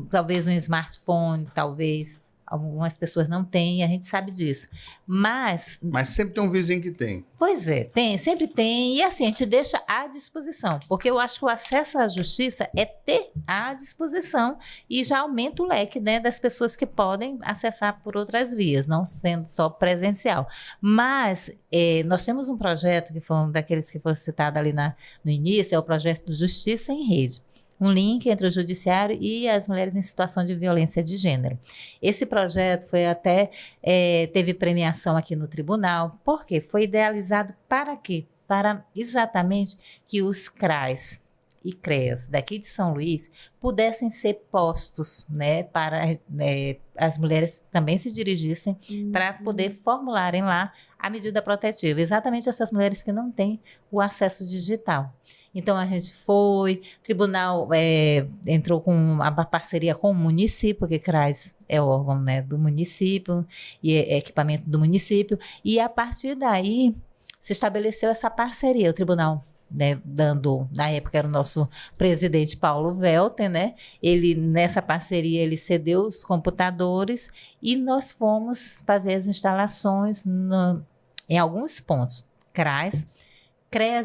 Speaker 3: talvez um smartphone, talvez, algumas pessoas não têm, a gente sabe disso. Mas
Speaker 2: sempre tem um vizinho que tem.
Speaker 3: pois é, sempre tem, e assim, a gente deixa à disposição, porque eu acho que o acesso à justiça é ter à disposição e já aumenta o leque, né, das pessoas que podem acessar por outras vias, não sendo só presencial. Mas nós temos um projeto, que foi um daqueles que foi citado ali no início, é o projeto Justiça em Rede. Um link entre o judiciário e as mulheres em situação de violência de gênero. Esse projeto foi teve premiação aqui no tribunal. Por quê? Foi idealizado para quê? Para exatamente que os CRAs e CREAs daqui de São Luís pudessem ser postos, né, para as mulheres também se dirigissem para poder formularem lá a medida protetiva. Exatamente essas mulheres que não têm o acesso digital. Então, a gente foi, o tribunal entrou com a parceria com o município, porque CRAS é o órgão, né, do município, e é equipamento do município, e a partir daí se estabeleceu essa parceria, o tribunal, né, na época era o nosso presidente Paulo Welter, né, nessa parceria ele cedeu os computadores e nós fomos fazer as instalações em alguns pontos, CREAS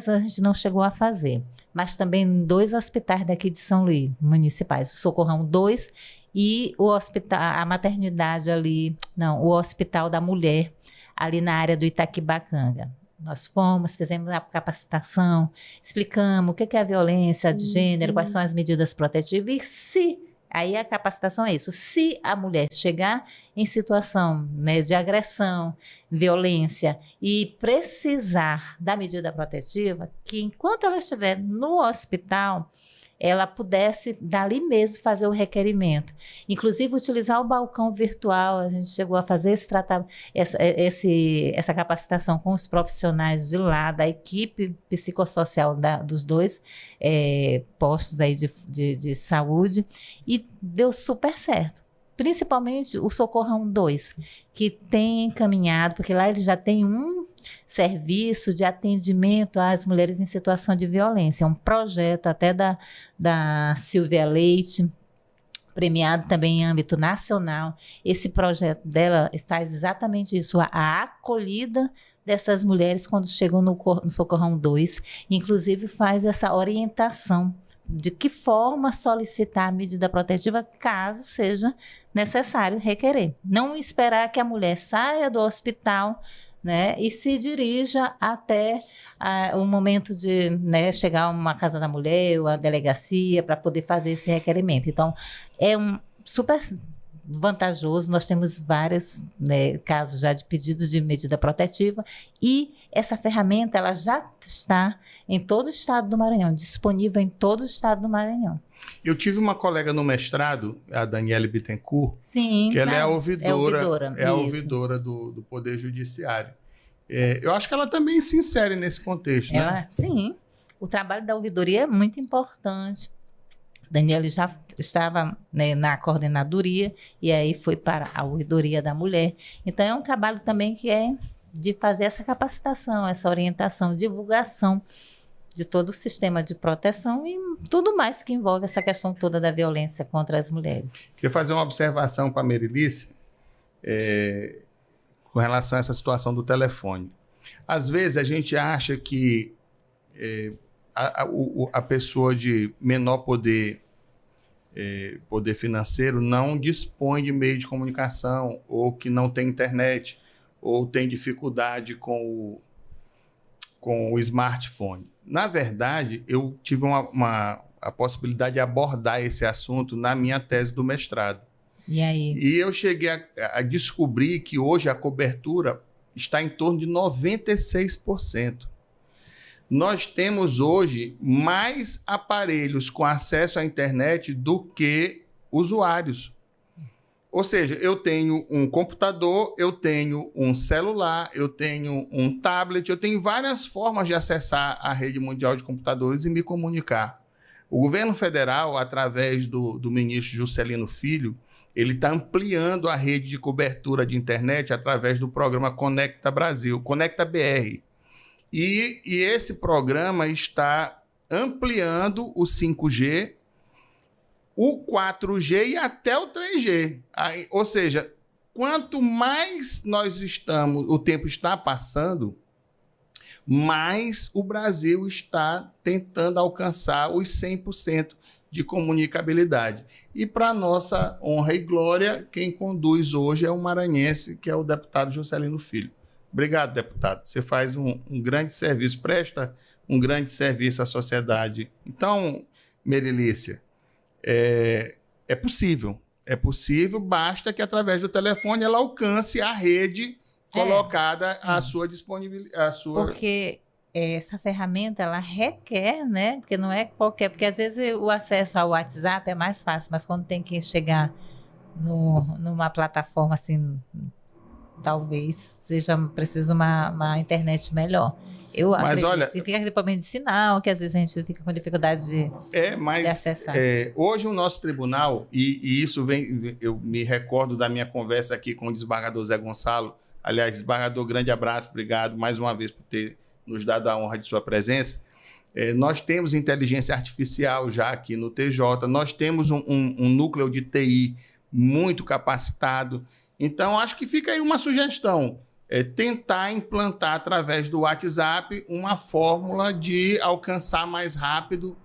Speaker 3: a gente não chegou a fazer, mas também em 2 hospitais daqui de São Luís, municipais, o Socorrão 2 e a maternidade ali, o Hospital da Mulher, ali na área do Itaquibacanga. Nós fizemos a capacitação, explicamos o que é a violência de gênero, quais são as medidas protetivas e aí a capacitação é isso. Se a mulher chegar em situação, né, de agressão, violência e precisar da medida protetiva, que enquanto ela estiver no hospital, ela pudesse dali mesmo fazer o requerimento. Inclusive utilizar o balcão virtual, a gente chegou a fazer essa capacitação com os profissionais de lá, da equipe psicossocial dos 2 postos aí de saúde, e deu super certo. Principalmente o Socorrão 2, que tem encaminhado, porque lá ele já tem um serviço de atendimento às mulheres em situação de violência. É um projeto até da Silvia Leite, premiado também em âmbito nacional. Esse projeto dela faz exatamente isso, a acolhida dessas mulheres quando chegam no Socorrão 2, inclusive faz essa orientação de que forma solicitar a medida protetiva caso seja necessário requerer. Não esperar que a mulher saia do hospital, né, e se dirija até o momento de, né, chegar a uma casa da mulher ou a delegacia para poder fazer esse requerimento. Então, é um super vantajoso, nós temos vários, né, casos já de pedidos de medida protetiva e essa ferramenta ela já está em todo o estado do Maranhão, disponível em todo o estado do Maranhão.
Speaker 2: Eu tive uma colega no mestrado, a Daniele Bittencourt,
Speaker 3: sim,
Speaker 2: que ela é a ouvidora,
Speaker 3: a
Speaker 2: ouvidora do Poder Judiciário. Eu acho que ela também se insere nesse contexto, né?
Speaker 3: Sim, o trabalho da ouvidoria é muito importante. Daniele já estava, né, na coordenadoria e aí foi para a ouvidoria da mulher. Então, é um trabalho também que é de fazer essa capacitação, essa orientação, divulgação de todo o sistema de proteção e tudo mais que envolve essa questão toda da violência contra as mulheres.
Speaker 2: Queria fazer uma observação para a Merilice com relação a essa situação do telefone. Às vezes a gente acha que a pessoa de menor poder financeiro não dispõe de meio de comunicação, ou que não tem internet, ou tem dificuldade com o smartphone. Na verdade, eu tive a possibilidade de abordar esse assunto na minha tese do mestrado.
Speaker 3: E aí?
Speaker 2: E eu cheguei a descobrir que hoje a cobertura está em torno de 96%. Nós temos hoje mais aparelhos com acesso à internet do que usuários. Ou seja, eu tenho um computador, eu tenho um celular, eu tenho um tablet, eu tenho várias formas de acessar a rede mundial de computadores e me comunicar. O governo federal, através do ministro Juscelino Filho, ele está ampliando a rede de cobertura de internet através do programa Conecta Brasil, Conecta BR. E esse programa está ampliando o 5G, o 4G e até o 3G. Ou seja, quanto mais o tempo está passando, mais o Brasil está tentando alcançar os 100% de comunicabilidade. E, para nossa honra e glória, quem conduz hoje é um maranhense, que é o deputado Juscelino Filho. Obrigado, deputado. Você faz um grande serviço, presta um grande serviço à sociedade. Então, Merilícia, é possível. É possível, basta que através do telefone ela alcance a rede colocada à sua disponibilidade.
Speaker 3: Porque essa ferramenta, ela requer, né? Porque não é qualquer... Porque às vezes o acesso ao WhatsApp é mais fácil, mas quando tem que chegar numa plataforma assim, talvez seja preciso uma internet melhor.
Speaker 2: Mas olha,
Speaker 3: fica equipamento de sinal, que às vezes a gente fica com dificuldade de acessar.
Speaker 2: Hoje o nosso tribunal, e isso vem, eu me recordo da minha conversa aqui com o desembargador Zé Gonçalo. Aliás, desembargador, grande abraço, obrigado mais uma vez por ter nos dado a honra de sua presença. Nós temos inteligência artificial já aqui no TJ, nós temos um núcleo de TI muito capacitado. Então, acho que fica aí uma sugestão. Tentar implantar através do WhatsApp uma fórmula de alcançar mais rápido,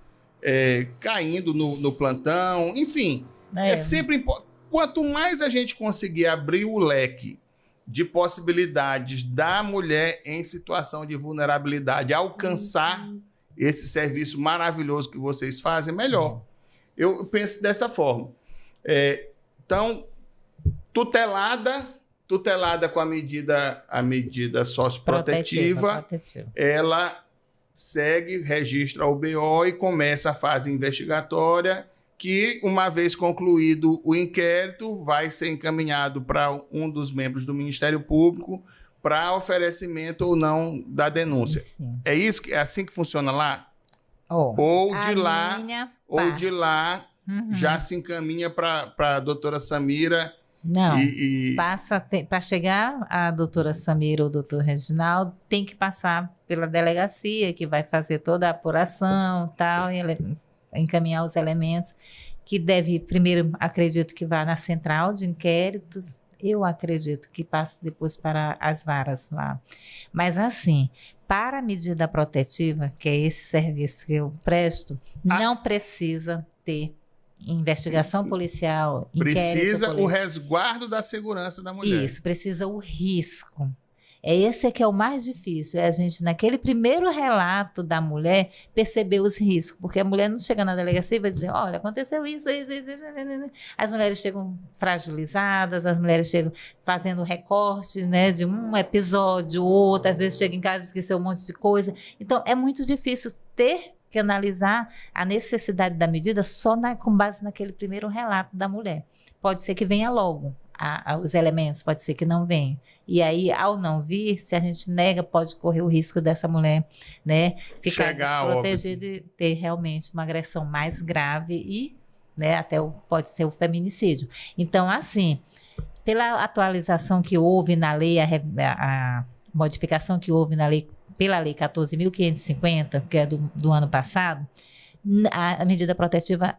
Speaker 2: caindo no plantão, enfim. Sempre quanto mais a gente conseguir abrir o leque de possibilidades da mulher em situação de vulnerabilidade alcançar esse serviço maravilhoso que vocês fazem, melhor. Eu penso dessa forma. Então, tutelada com a medida socioprotetiva, ela segue, registra o BO e começa a fase investigatória, que, uma vez concluído o inquérito, vai ser encaminhado para um dos membros do Ministério Público para oferecimento ou não da denúncia.
Speaker 3: Sim.
Speaker 2: É assim que funciona lá? Ou de lá já se encaminha para a doutora Samira.
Speaker 3: Não, para chegar a doutora Samira ou o doutor Reginaldo, tem que passar pela delegacia, que vai fazer toda a apuração, tal, e encaminhar os elementos, que deve, primeiro, acredito que vá na central de inquéritos, eu acredito que passe depois para as varas lá. Mas assim, para a medida protetiva, que é esse serviço que eu presto, não precisa ter investigação policial,
Speaker 2: precisa o resguardo da segurança da mulher.
Speaker 3: Isso, precisa o risco. Esse que é o mais difícil, a gente, naquele primeiro relato da mulher, perceber os riscos, porque a mulher não chega na delegacia e vai dizer, olha, aconteceu isso. As mulheres chegam fragilizadas, as mulheres chegam fazendo recorte, né, de um episódio, outro, às vezes chega em casa e esqueceu um monte de coisa. Então, é muito difícil ter que analisar a necessidade da medida só com base naquele primeiro relato da mulher. Pode ser que venha logo os elementos, pode ser que não venha. E aí, ao não vir, se a gente nega, pode correr o risco dessa mulher, né, ficar desprotegida e ter realmente uma agressão mais grave e, né, até pode ser o feminicídio. Então, assim, pela atualização que houve na lei, a modificação que houve na lei, pela lei 14.550, que é do ano passado, a medida protetiva,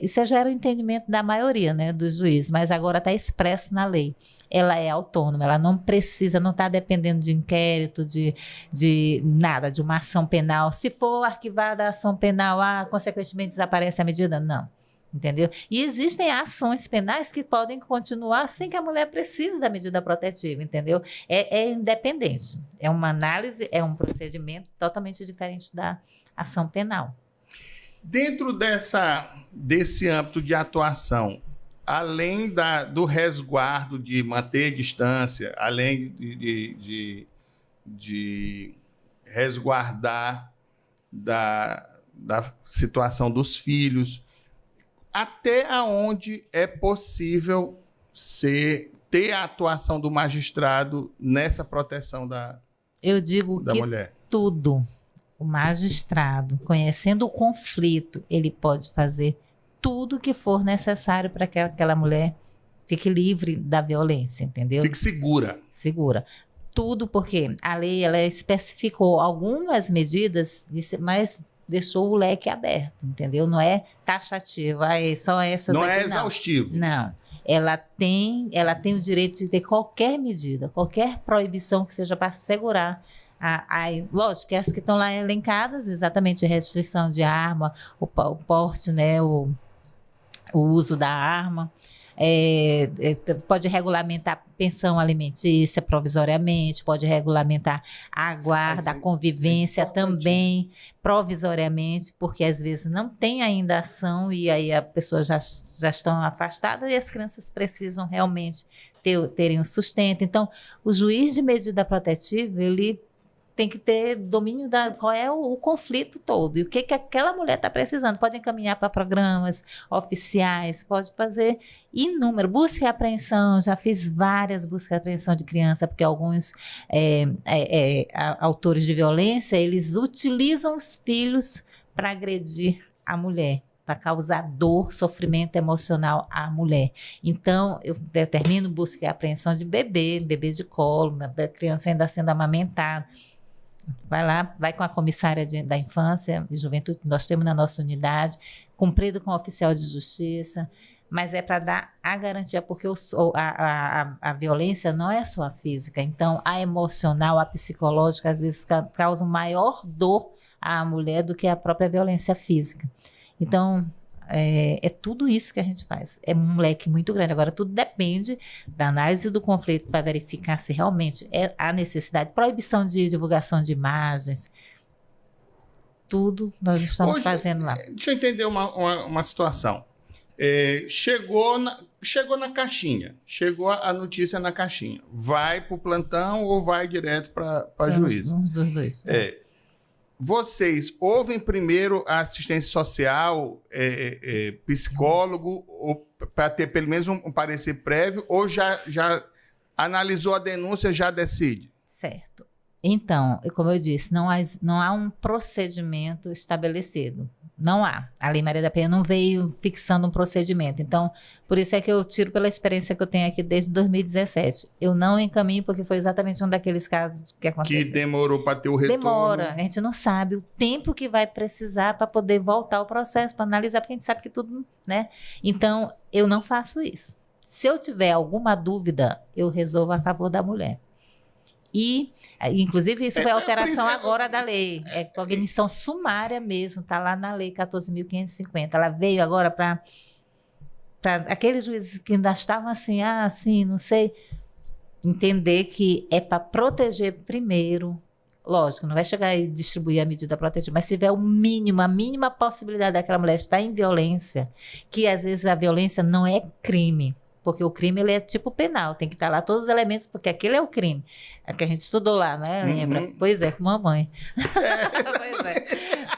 Speaker 3: isso já era o entendimento da maioria, né, dos juízes, mas agora está expresso na lei. Ela é autônoma, ela não precisa, não está dependendo de inquérito, de nada, de uma ação penal. Se for arquivada a ação penal, consequentemente desaparece a medida? Não. Entendeu? E existem ações penais que podem continuar sem que a mulher precise da medida protetiva, entendeu? É independente. É uma análise, é um procedimento totalmente diferente da ação penal.
Speaker 2: Dentro desse âmbito de atuação, além do resguardo de manter distância, além de resguardar da situação dos filhos, até onde é possível ter a atuação do magistrado nessa proteção da mulher?
Speaker 3: Eu digo que tudo. O magistrado, conhecendo o conflito, ele pode fazer tudo o que for necessário para que aquela mulher fique livre da violência, entendeu?
Speaker 2: Fique segura.
Speaker 3: Segura. Tudo, porque a lei, ela especificou algumas medidas, mas deixou o leque aberto, entendeu? Não é taxativo, só essas.
Speaker 2: Não é exaustivo.
Speaker 3: Não. ela tem o direito de ter qualquer medida, qualquer proibição que seja para segurar. Lógico que as que estão lá elencadas, exatamente restrição de arma, o porte, né, o uso da arma, pode regulamentar pensão alimentícia provisoriamente, pode regulamentar a guarda, a convivência também provisoriamente, porque às vezes não tem ainda ação e aí a pessoa já estão afastadas e as crianças precisam realmente terem um sustento. Então, o juiz de medida protetiva, ele tem que ter domínio qual é o conflito todo e o que aquela mulher está precisando. Pode encaminhar para programas oficiais, pode fazer inúmeras busca e apreensão. Já fiz várias buscas e apreensão de criança, porque alguns autores de violência, eles utilizam os filhos para agredir a mulher, para causar dor, sofrimento emocional à mulher. Então, eu determino busca e apreensão de bebê de colo, da criança ainda sendo amamentada. Vai lá, vai com a comissária da infância e juventude, que nós temos na nossa unidade, cumprido com o oficial de justiça, mas é para dar a garantia, porque a violência não é só a física, então a emocional, a psicológica, às vezes causa maior dor à mulher do que a própria violência física. Então, é tudo isso que a gente faz. É um leque muito grande. Agora, tudo depende da análise do conflito para verificar se realmente há necessidade. Proibição de divulgação de imagens. Tudo nós estamos fazendo lá.
Speaker 2: Deixa eu entender uma situação. Chegou na caixinha. Chegou a notícia na caixinha. Vai para o plantão ou vai direto para a juíza?
Speaker 3: Um dos dois.
Speaker 2: Vocês ouvem primeiro a assistência social, psicólogo, para ter pelo menos um parecer prévio, ou já analisou a denúncia, já decide?
Speaker 3: Certo. Então, como eu disse, não há um procedimento estabelecido. Não há. A Lei Maria da Penha não veio fixando um procedimento. Então, por isso é que eu tiro pela experiência que eu tenho aqui desde 2017. Eu não encaminho porque foi exatamente um daqueles casos que aconteceu.
Speaker 2: Que demorou para ter o retorno.
Speaker 3: Demora. A gente não sabe o tempo que vai precisar para poder voltar ao processo, para analisar, porque a gente sabe que tudo, né? Então, eu não faço isso. Se eu tiver alguma dúvida, eu resolvo a favor da mulher. E, inclusive, isso foi alteração agora da lei. É cognição sumária mesmo, está lá na lei 14.550. Ela veio agora para aqueles juízes que ainda estavam assim, não sei, entender que é para proteger primeiro. Lógico, não vai chegar e distribuir a medida protetiva, mas se tiver a mínima possibilidade daquela mulher estar em violência, que às vezes a violência não é crime. Porque o crime, ele é tipo penal, tem que estar lá todos os elementos, porque aquele é o crime. É que a gente estudou lá, né? Lembra? Pois é, com mamãe.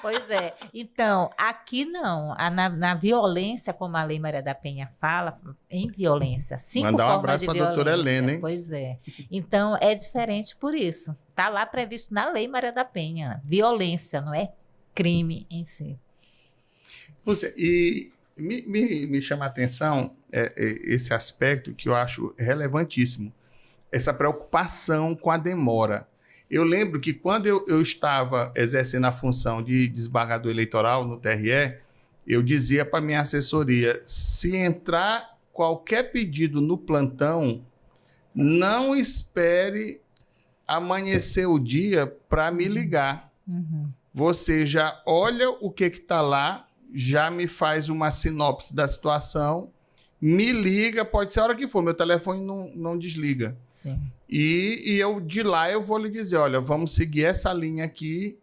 Speaker 3: Pois é. Então, aqui não. Na violência, como a Lei Maria da Penha fala, em violência, 5
Speaker 2: Mandar
Speaker 3: formas de violência.
Speaker 2: Mandar um abraço para a doutora Helena, hein?
Speaker 3: Pois é. Então, é diferente por isso. Está lá previsto na Lei Maria da Penha. Violência, não é crime em si.
Speaker 2: Me chama a atenção esse aspecto que eu acho relevantíssimo, essa preocupação com a demora. Eu lembro que quando eu estava exercendo a função de desembargador eleitoral no TRE, eu dizia para minha assessoria, se entrar qualquer pedido no plantão, não espere amanhecer o dia para me ligar. Você já olha o que está lá, já me faz uma sinopse da situação, me liga, pode ser a hora que for, meu telefone não desliga.
Speaker 3: Sim.
Speaker 2: E eu de lá eu vou lhe dizer, olha, vamos seguir essa linha aqui,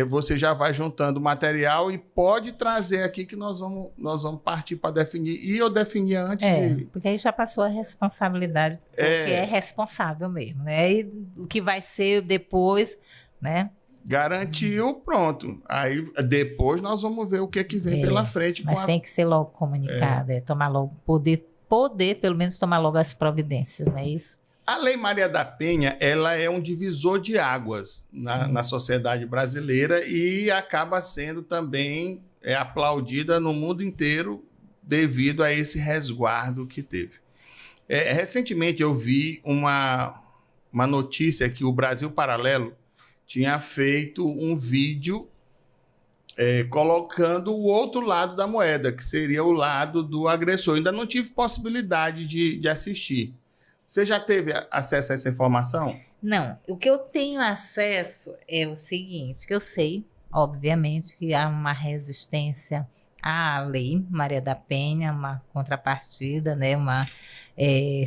Speaker 2: você já vai juntando material e pode trazer aqui que nós vamos partir para definir. E eu defini antes
Speaker 3: porque aí já passou a responsabilidade, porque é responsável mesmo, né? E o que vai ser depois, né?
Speaker 2: Garantiu, pronto. Aí depois nós vamos ver o que vem pela frente.
Speaker 3: Mas tem que ser logo comunicado, tomar logo, poder pelo menos tomar logo as providências, não é isso?
Speaker 2: A Lei Maria da Penha, ela é um divisor de águas na sociedade brasileira e acaba sendo também aplaudida no mundo inteiro devido a esse resguardo que teve. Recentemente eu vi uma notícia que o Brasil Paralelo tinha feito um vídeo colocando o outro lado da moeda, que seria o lado do agressor. Ainda não tive possibilidade de assistir. Você já teve acesso a essa informação?
Speaker 3: Não, o que eu tenho acesso é o seguinte, que eu sei, obviamente, que há uma resistência à lei Maria da Penha, uma contrapartida, né,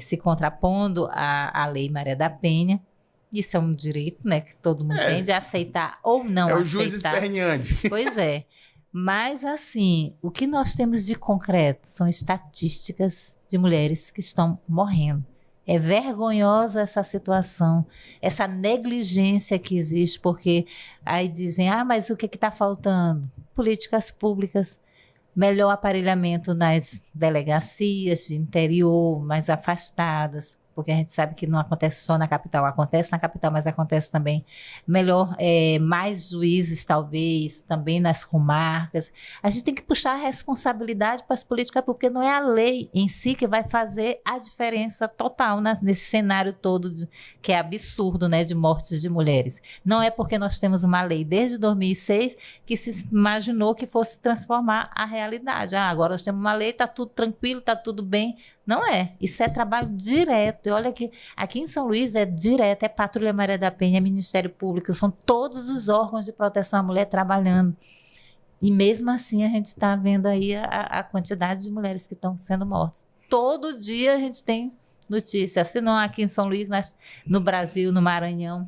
Speaker 3: se contrapondo à lei Maria da Penha. Isso é um direito, né, que todo mundo tem de aceitar ou não aceitar.
Speaker 2: É o juiz esperneante.
Speaker 3: Pois é. Mas, assim, o que nós temos de concreto são estatísticas de mulheres que estão morrendo. É vergonhosa essa situação, essa negligência que existe, porque aí dizem, mas o que está faltando? Políticas públicas, melhor aparelhamento nas delegacias de interior, mais afastadas, porque a gente sabe que não acontece só na capital, acontece na capital, mas acontece também melhor, mais juízes talvez, também nas comarcas. A gente tem que puxar a responsabilidade para as políticas, porque não é a lei em si que vai fazer a diferença total nesse cenário todo, que é absurdo, né, de mortes de mulheres. Não é porque nós temos uma lei desde 2006 que se imaginou que fosse transformar a realidade. Agora nós temos uma lei, está tudo tranquilo, está tudo bem. Não é. Isso é trabalho direto. E olha que aqui em São Luís é direto, é Patrulha Maria da Penha, é Ministério Público, são todos os órgãos de proteção à mulher trabalhando. E mesmo assim a gente está vendo aí a quantidade de mulheres que estão sendo mortas. Todo dia a gente tem notícia, se não aqui em São Luís, mas no Brasil, no Maranhão,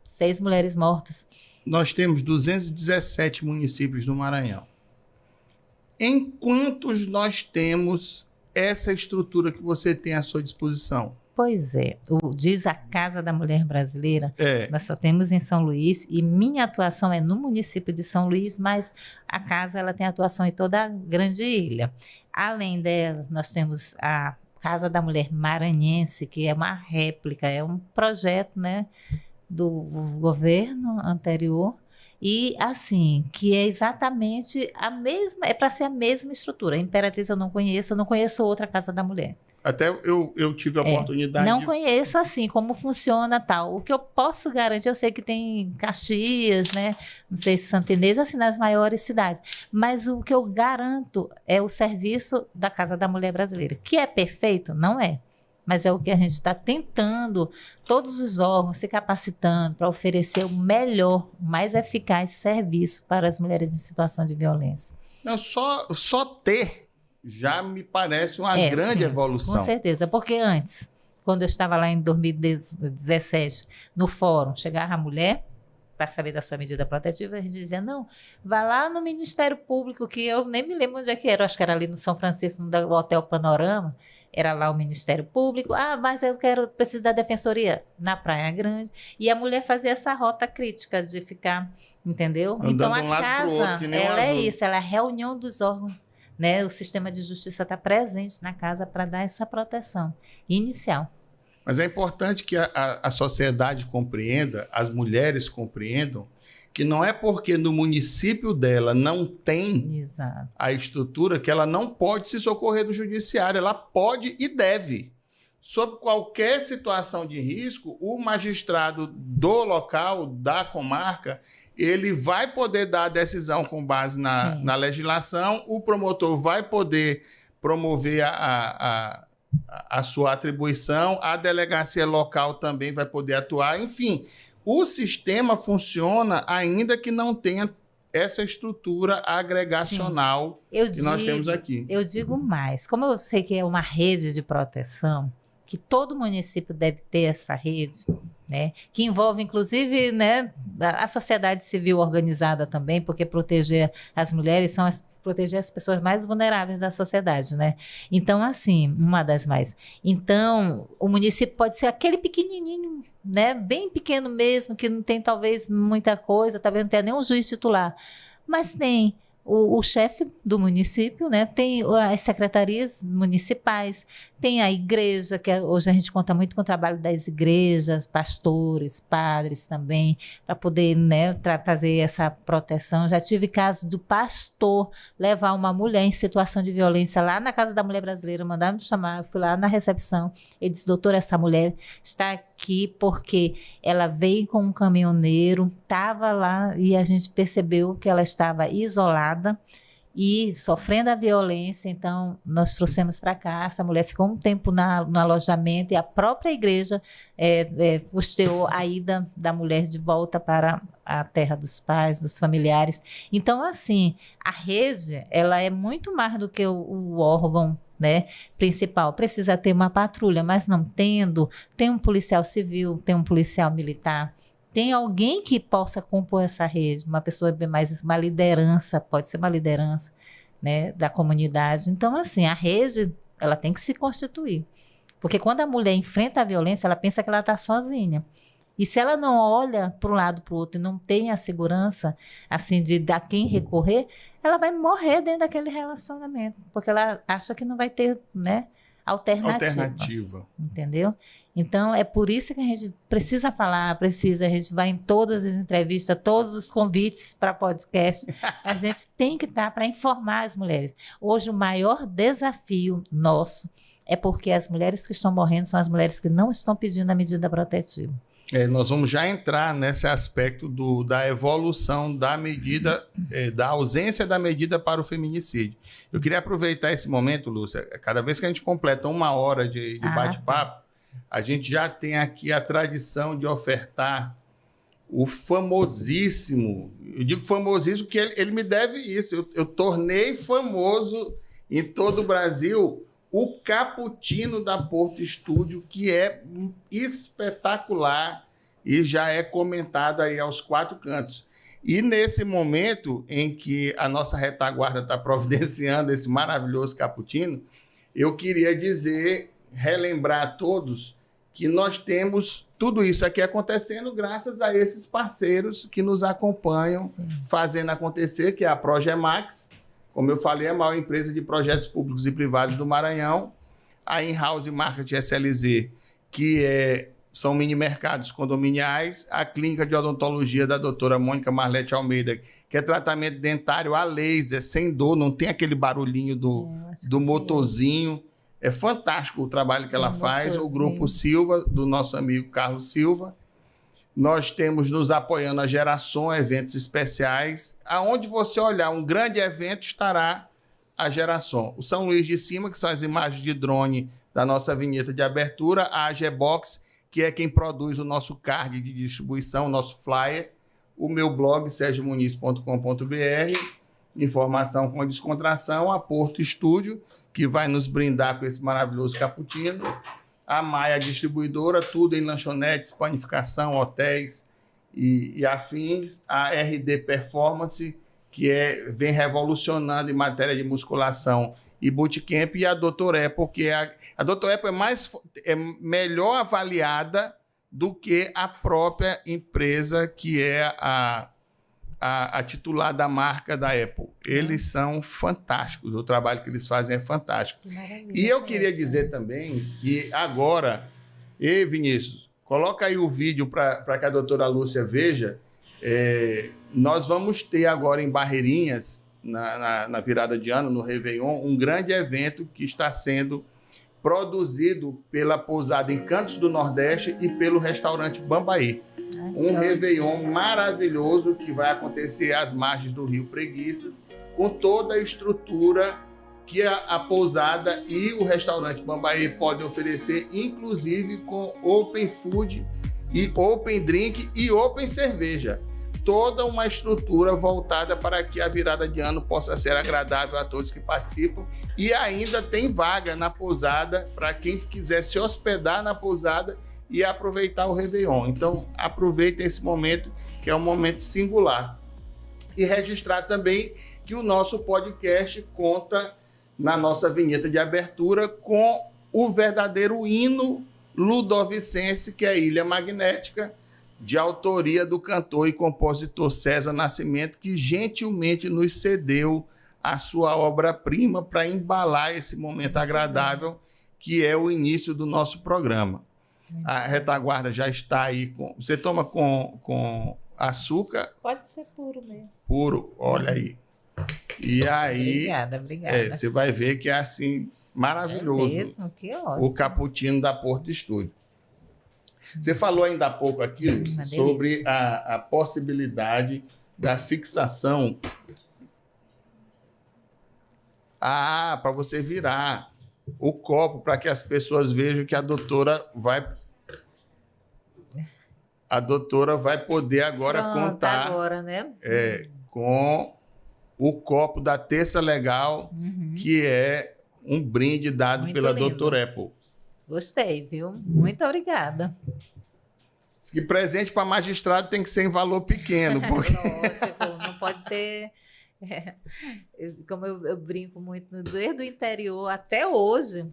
Speaker 3: 6 mulheres mortas.
Speaker 2: Nós temos 217 municípios no Maranhão. Em quantos nós temos essa estrutura que você tem à sua disposição?
Speaker 3: Pois é, diz a Casa da Mulher Brasileira, nós só temos em São Luís, e minha atuação é no município de São Luís, mas a casa ela tem atuação em toda a grande ilha. Além dela, nós temos a Casa da Mulher Maranhense, que é uma réplica, é um projeto, né, do governo anterior, e assim, que é exatamente a mesma, é para ser a mesma estrutura. A Imperatriz eu não conheço outra Casa da Mulher.
Speaker 2: Até eu tive a oportunidade
Speaker 3: não conheço assim, como funciona tal. O que eu posso garantir, eu sei que tem Caxias, né? Não sei se Santa Inês, assim, nas maiores cidades. Mas o que eu garanto é o serviço da Casa da Mulher Brasileira. Que é perfeito? Não é. Mas é o que a gente está tentando, todos os órgãos se capacitando para oferecer o melhor, o mais eficaz serviço para as mulheres em situação de violência.
Speaker 2: Não, só ter já me parece uma grande evolução.
Speaker 3: Com certeza, porque antes, quando eu estava lá em 2017, no fórum, chegava a mulher para saber da sua medida protetiva, a gente dizia, não, vai lá no Ministério Público, que eu nem me lembro onde é que era, acho que era ali no São Francisco, no Hotel Panorama, era lá o Ministério Público, mas eu preciso da Defensoria na Praia Grande, e a mulher fazia essa rota crítica de ficar, entendeu?
Speaker 2: Andando
Speaker 3: então a
Speaker 2: casa,
Speaker 3: ela é isso, ela é a reunião dos órgãos, né? O sistema de justiça está presente na casa para dar essa proteção inicial.
Speaker 2: Mas é importante que a sociedade compreenda, as mulheres compreendam, que não é porque no município dela não tem a estrutura que ela não pode se socorrer do judiciário. Ela pode e deve. Sob qualquer situação de risco, o magistrado do local, da comarca, ele vai poder dar a decisão com base na legislação, o promotor vai poder promover a sua atribuição, a delegacia local também vai poder atuar, enfim, o sistema funciona ainda que não tenha essa estrutura agregacional que nós temos aqui.
Speaker 3: Eu digo mais, como eu sei que é uma rede de proteção, que todo município deve ter essa rede, né, que envolve inclusive, né, a sociedade civil organizada também, porque proteger as mulheres proteger as pessoas mais vulneráveis da sociedade, né? Então, assim, uma das mais. Então, o município pode ser aquele pequenininho, né, bem pequeno mesmo, que não tem talvez muita coisa, talvez não tenha nem um juiz titular, mas tem o chefe do município, né? Tem as secretarias municipais, tem a igreja, que hoje a gente conta muito com o trabalho das igrejas, pastores, padres também, para poder, né, fazer essa proteção. Já tive caso do pastor levar uma mulher em situação de violência lá na Casa da Mulher Brasileira, mandaram me chamar, eu fui lá na recepção, ele disse, doutor, essa mulher está aqui porque ela veio com um caminhoneiro, estava lá e a gente percebeu que ela estava isolada e sofrendo a violência, então nós trouxemos para cá. Essa mulher ficou um tempo no alojamento e a própria igreja custeou a ida da mulher de volta para a terra dos pais, dos familiares. Então, assim, a rede, ela é muito mais do que o órgão, né, principal. Precisa ter uma patrulha, mas não tendo, tem um policial civil, tem um policial militar, tem alguém que possa compor essa rede, uma pessoa mais, uma liderança, pode ser uma liderança, né, da comunidade. Então, assim, a rede, ela tem que se constituir. Porque quando a mulher enfrenta a violência, ela pensa que ela está sozinha. E se ela não olha para um lado, para o outro, e não tem a segurança, assim, de dar quem recorrer, ela vai morrer dentro daquele relacionamento, porque ela acha que não vai ter, né, alternativa. Entendeu? Então, é por isso que a gente precisa falar, a gente vai em todas as entrevistas, todos os convites para podcast, a gente tem que estar para informar as mulheres. Hoje, o maior desafio nosso é porque as mulheres que estão morrendo são as mulheres que não estão pedindo a medida protetiva.
Speaker 2: Nós vamos já entrar nesse aspecto da evolução da medida, da ausência da medida para o feminicídio. Eu queria aproveitar esse momento, Lúcia, cada vez que a gente completa 1 hora de bate-papo, a gente já tem aqui a tradição de ofertar o famosíssimo, eu digo famosíssimo porque ele me deve isso, eu tornei famoso em todo o Brasil o cappuccino da Porto Estúdio, que é espetacular e já é comentado aí aos 4 cantos. E nesse momento em que a nossa retaguarda está providenciando esse maravilhoso cappuccino, eu queria relembrar a todos que nós temos tudo isso aqui acontecendo graças a esses parceiros que nos acompanham, sim, fazendo acontecer, que é a Progemax. Como eu falei, é a maior empresa de projetos públicos e privados do Maranhão. A In-House Market SLZ, que são mini-mercados condominiais. A clínica de odontologia da doutora Mônica Marlete Almeida, que é tratamento dentário a laser, sem dor, não tem aquele barulhinho do motorzinho. É fantástico o trabalho que ela faz. O Grupo Silva, do nosso amigo Carlos Silva. Nós temos nos apoiando a Geração, eventos especiais. Aonde você olhar um grande evento, estará a Geração. O São Luís de Cima, que são as imagens de drone da nossa vinheta de abertura. A AGBox, que é quem produz o nosso card de distribuição, o nosso flyer. O meu blog, sergiomuniz.com.br. Informação com descontração. A Porto Estúdio, que vai nos brindar com esse maravilhoso cappuccino. A Maia Distribuidora, tudo em lanchonetes, panificação, hotéis e afins. A RD Performance, que vem revolucionando em matéria de musculação e bootcamp. E a Dr. Apple, que a Dr. Apple é melhor avaliada do que a própria empresa, que é a titular da marca da Apple. Eles são fantásticos, o trabalho que eles fazem é fantástico. E eu queria dizer também que agora, Vinícius, coloca aí o vídeo para que a doutora Lúcia veja, nós vamos ter agora em Barreirinhas, na virada de ano, no Réveillon, um grande evento que está sendo produzido pela pousada Encantos do Nordeste e pelo restaurante Bambaí. Um Réveillon maravilhoso que vai acontecer às margens do Rio Preguiças, com toda a estrutura que a pousada e o restaurante Bambaí podem oferecer, inclusive com open food e open drink e open cerveja. Toda uma estrutura voltada para que a virada de ano possa ser agradável a todos que participam. E ainda tem vaga na pousada para quem quiser se hospedar na pousada e aproveitar o Réveillon. Então, aproveita esse momento, que é um momento singular. E registrar também que o nosso podcast conta, na nossa vinheta de abertura, com o verdadeiro hino ludovicense, que é a Ilha Magnética, de autoria do cantor e compositor César Nascimento, que gentilmente nos cedeu a sua obra-prima para embalar esse momento agradável, que é o início do nosso programa. A retaguarda já está aí. Você toma com açúcar?
Speaker 3: Pode ser puro mesmo.
Speaker 2: Puro, olha aí. E aí,
Speaker 3: obrigada.
Speaker 2: você vai ver que é assim, maravilhoso.
Speaker 3: É mesmo? Que ótimo.
Speaker 2: O cappuccino da Porto Estúdio. Você falou ainda há pouco aqui, Lúcia,
Speaker 3: Uma
Speaker 2: sobre
Speaker 3: delícia.
Speaker 2: a possibilidade da fixação. Para você virar o copo para que as pessoas vejam que a doutora vai poder agora
Speaker 3: Pronto,
Speaker 2: contar
Speaker 3: agora, né?
Speaker 2: com o copo da Terça Legal, que é um brinde dado
Speaker 3: Muito
Speaker 2: pela
Speaker 3: lindo.
Speaker 2: doutora Apple.
Speaker 3: Gostei, viu? Muito obrigada.
Speaker 2: Que presente para magistrado tem que ser em valor pequeno, porque
Speaker 3: Lógico, não pode ter. Como eu brinco muito, desde o interior até hoje,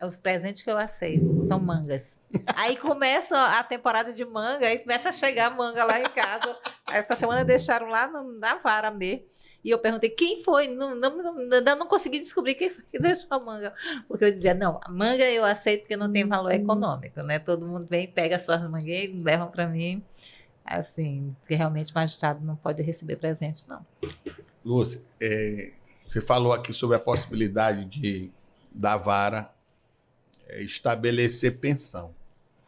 Speaker 3: os presentes que eu aceito são mangas. Aí começa a temporada de manga, aí começa a chegar manga lá em casa. Essa semana deixaram lá na vara mesmo. E eu perguntei quem foi, ainda não consegui descobrir quem foi que deixou a manga. Porque eu dizia, não, a manga eu aceito porque não tem valor econômico, né? Todo mundo vem, pega as suas mangueiras e levam para mim. Assim, que realmente o magistrado não pode receber presente, não.
Speaker 2: Lúcia, você falou aqui sobre a possibilidade da vara estabelecer pensão.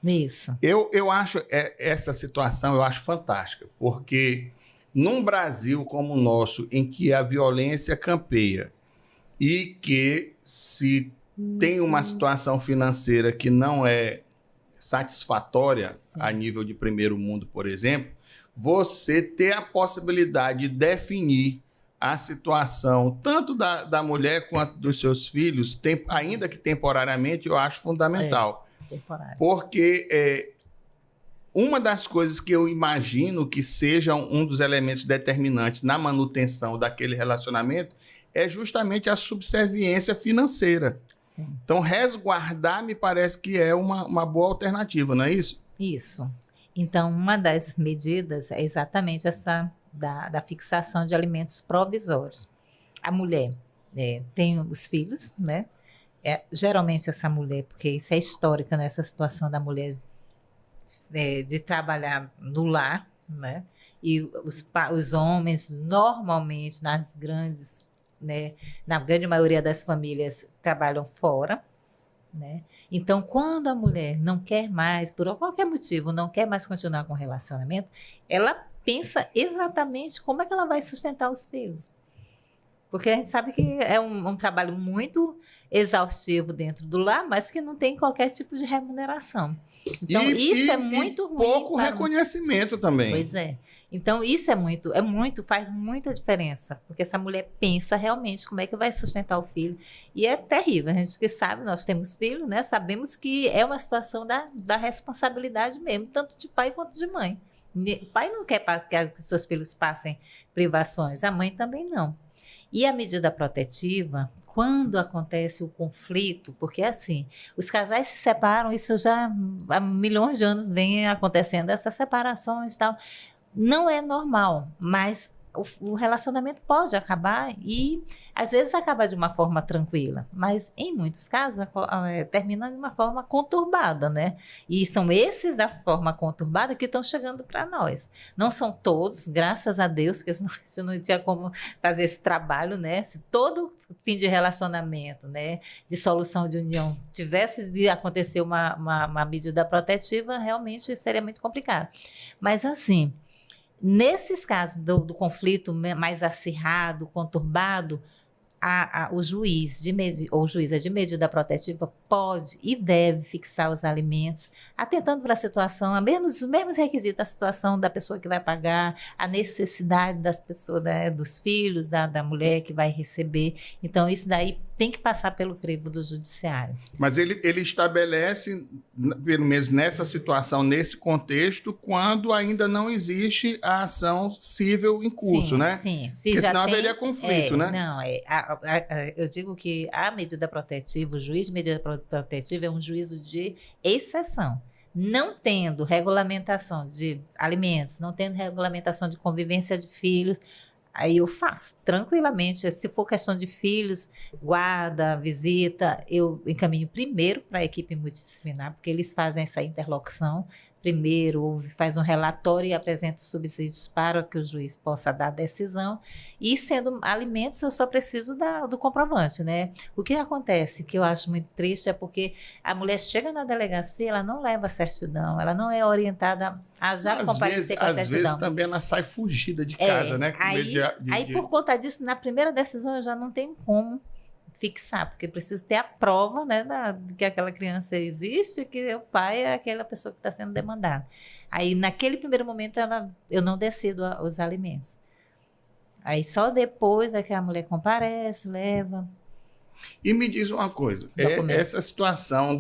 Speaker 3: Isso.
Speaker 2: Eu acho essa situação eu acho fantástica, porque num Brasil como o nosso, em que a violência campeia e que se tem uma situação financeira que não é satisfatória a nível de primeiro mundo, por exemplo, você ter a possibilidade de definir a situação tanto da mulher quanto dos seus filhos, ainda que temporariamente, eu acho fundamental.
Speaker 3: Temporário.
Speaker 2: Porque uma das coisas que eu imagino que seja um dos elementos determinantes na manutenção daquele relacionamento é justamente a subserviência financeira.
Speaker 3: Sim.
Speaker 2: Então, resguardar me parece que é uma boa alternativa, não é isso?
Speaker 3: Isso. Então, uma das medidas é exatamente essa da fixação de alimentos provisórios. A mulher tem os filhos, né? Geralmente essa mulher, porque isso é histórica nessa situação da mulher de trabalhar no lar, né? E os homens, normalmente, nas grandes, né, na grande maioria das famílias, trabalham fora, né? Então, quando a mulher não quer mais, por qualquer motivo, não quer mais continuar com o relacionamento, ela pensa exatamente como é que ela vai sustentar os filhos. Porque a gente sabe que é um trabalho muito exaustivo dentro do lar, mas que não tem qualquer tipo de remuneração. Então, isso é muito ruim.
Speaker 2: Pouco reconhecimento também.
Speaker 3: Pois é. Então, isso faz muita diferença. Porque essa mulher pensa realmente como é que vai sustentar o filho. E é terrível. A gente que sabe, nós temos filhos, né? Sabemos que é uma situação da responsabilidade mesmo, tanto de pai quanto de mãe. O pai não quer que seus filhos passem privações, a mãe também não. E a medida protetiva, quando acontece o conflito, porque assim, os casais se separam, isso já há milhões de anos vem acontecendo, essas separações e tal, não é normal, mas o relacionamento pode acabar e às vezes acaba de uma forma tranquila, mas em muitos casos termina de uma forma conturbada, né? E são esses da forma conturbada que estão chegando para nós. Não são todos, graças a Deus, porque senão a gente não tinha como fazer esse trabalho, né? Se todo fim de relacionamento, né, de solução de união, tivesse de acontecer uma medida protetiva, realmente seria muito complicado. Mas assim, nesses casos do conflito mais acirrado, conturbado, o juiz ou juíza de medida protetiva pode e deve fixar os alimentos, atentando para a situação, os mesmos requisitos da situação da pessoa que vai pagar, a necessidade das pessoas, dos filhos, da mulher que vai receber. Então, isso daí tem que passar pelo crivo do judiciário.
Speaker 2: Mas ele estabelece, pelo menos nessa situação, nesse contexto, quando ainda não existe a ação civil em curso,
Speaker 3: sim,
Speaker 2: né?
Speaker 3: Sim,
Speaker 2: porque senão haveria conflito, né?
Speaker 3: Não, eu digo que a medida protetiva, o juiz de medida protetiva é um juízo de exceção. Não tendo regulamentação de alimentos, não tendo regulamentação de convivência de filhos, aí eu faço tranquilamente. Se for questão de filhos, guarda, visita, eu encaminho primeiro para a equipe multidisciplinar, porque eles fazem essa interlocução primeiro faz um relatório e apresenta os subsídios para que o juiz possa dar a decisão. E sendo alimentos, eu só preciso do comprovante, né? O que acontece, que eu acho muito triste, é porque a mulher chega na delegacia, ela não leva a certidão, ela não é orientada a já comparecer com a certidão.
Speaker 2: Às vezes também ela sai fugida de casa, né?
Speaker 3: Aí, por conta disso, na primeira decisão, eu já não tenho como fixar, porque preciso ter a prova, né, de que aquela criança existe, que o pai é aquela pessoa que está sendo demandada. Aí, naquele primeiro momento, eu não decido os alimentos. Aí, só depois é que a mulher comparece, leva.
Speaker 2: E me diz uma coisa, essa situação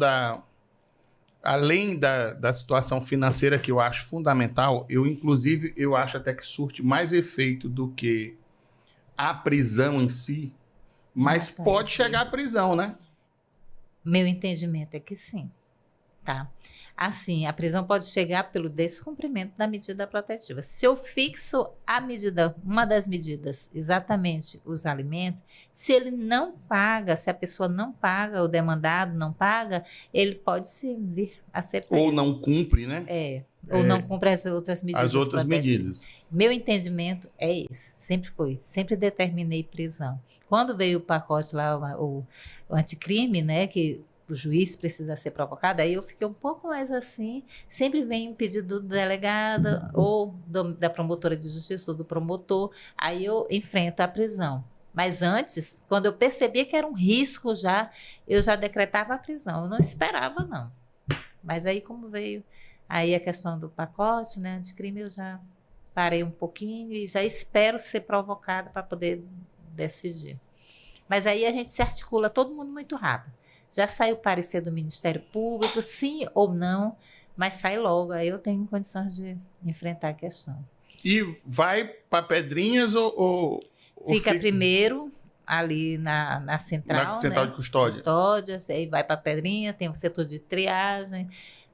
Speaker 2: além da situação financeira, que eu acho fundamental, inclusive, eu acho até que surte mais efeito do que a prisão em si, mas pode chegar à prisão, né?
Speaker 3: Meu entendimento é que sim, tá? Assim, a prisão pode chegar pelo descumprimento da medida protetiva. Se eu fixo a medida, uma das medidas, exatamente os alimentos, se ele não paga, se a pessoa não paga, o demandado não paga, ele pode vir a ser preso.
Speaker 2: Ou não cumpre, né?
Speaker 3: Ou não cumpre as outras medidas.
Speaker 2: As outras medidas.
Speaker 3: Meu entendimento é esse, sempre foi, sempre determinei prisão. Quando veio o pacote lá, o anticrime, né, que o juiz precisa ser provocado, aí eu fiquei um pouco mais assim, sempre vem um pedido do delegado ou da promotora de justiça ou do promotor, aí eu enfrento a prisão. Mas antes, quando eu percebia que era um risco já, eu já decretava a prisão, eu não esperava não. Mas aí como veio aí a questão do pacote, né, anticrime, eu já parei um pouquinho e já espero ser provocada para poder decidir. Mas aí a gente se articula todo mundo muito rápido. Já saiu o parecer do Ministério Público, sim ou não, mas sai logo, aí eu tenho condições de enfrentar a questão.
Speaker 2: E vai para Pedrinhas ou
Speaker 3: fica primeiro ali na central,
Speaker 2: na central, né, de custódias,
Speaker 3: aí vai para Pedrinha, tem o setor de triagem.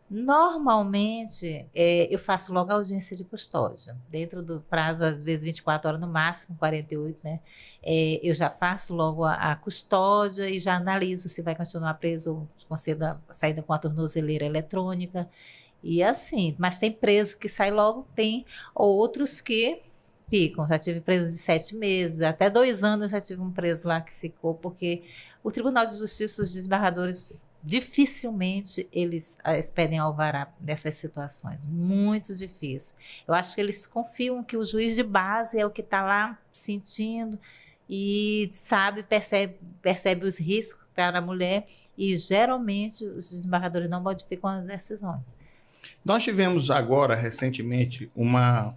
Speaker 3: Normalmente, eu faço logo a audiência de custódia. Dentro do prazo, às vezes 24 horas, no máximo 48, né? Eu já faço logo a custódia e já analiso se vai continuar preso, concedo a saída com a tornozeleira eletrônica. E assim, mas tem preso que sai logo, tem outros que ficam. Já tive preso de 7 meses, até 2 anos já tive um preso lá que ficou, porque o Tribunal de Justiça, os desembargadores, dificilmente eles pedem alvará nessas situações, muito difícil. Eu acho que eles confiam que o juiz de base é o que está lá sentindo e percebe os riscos para a mulher, e geralmente os desembargadores não modificam as decisões.
Speaker 2: Nós tivemos agora, recentemente, uma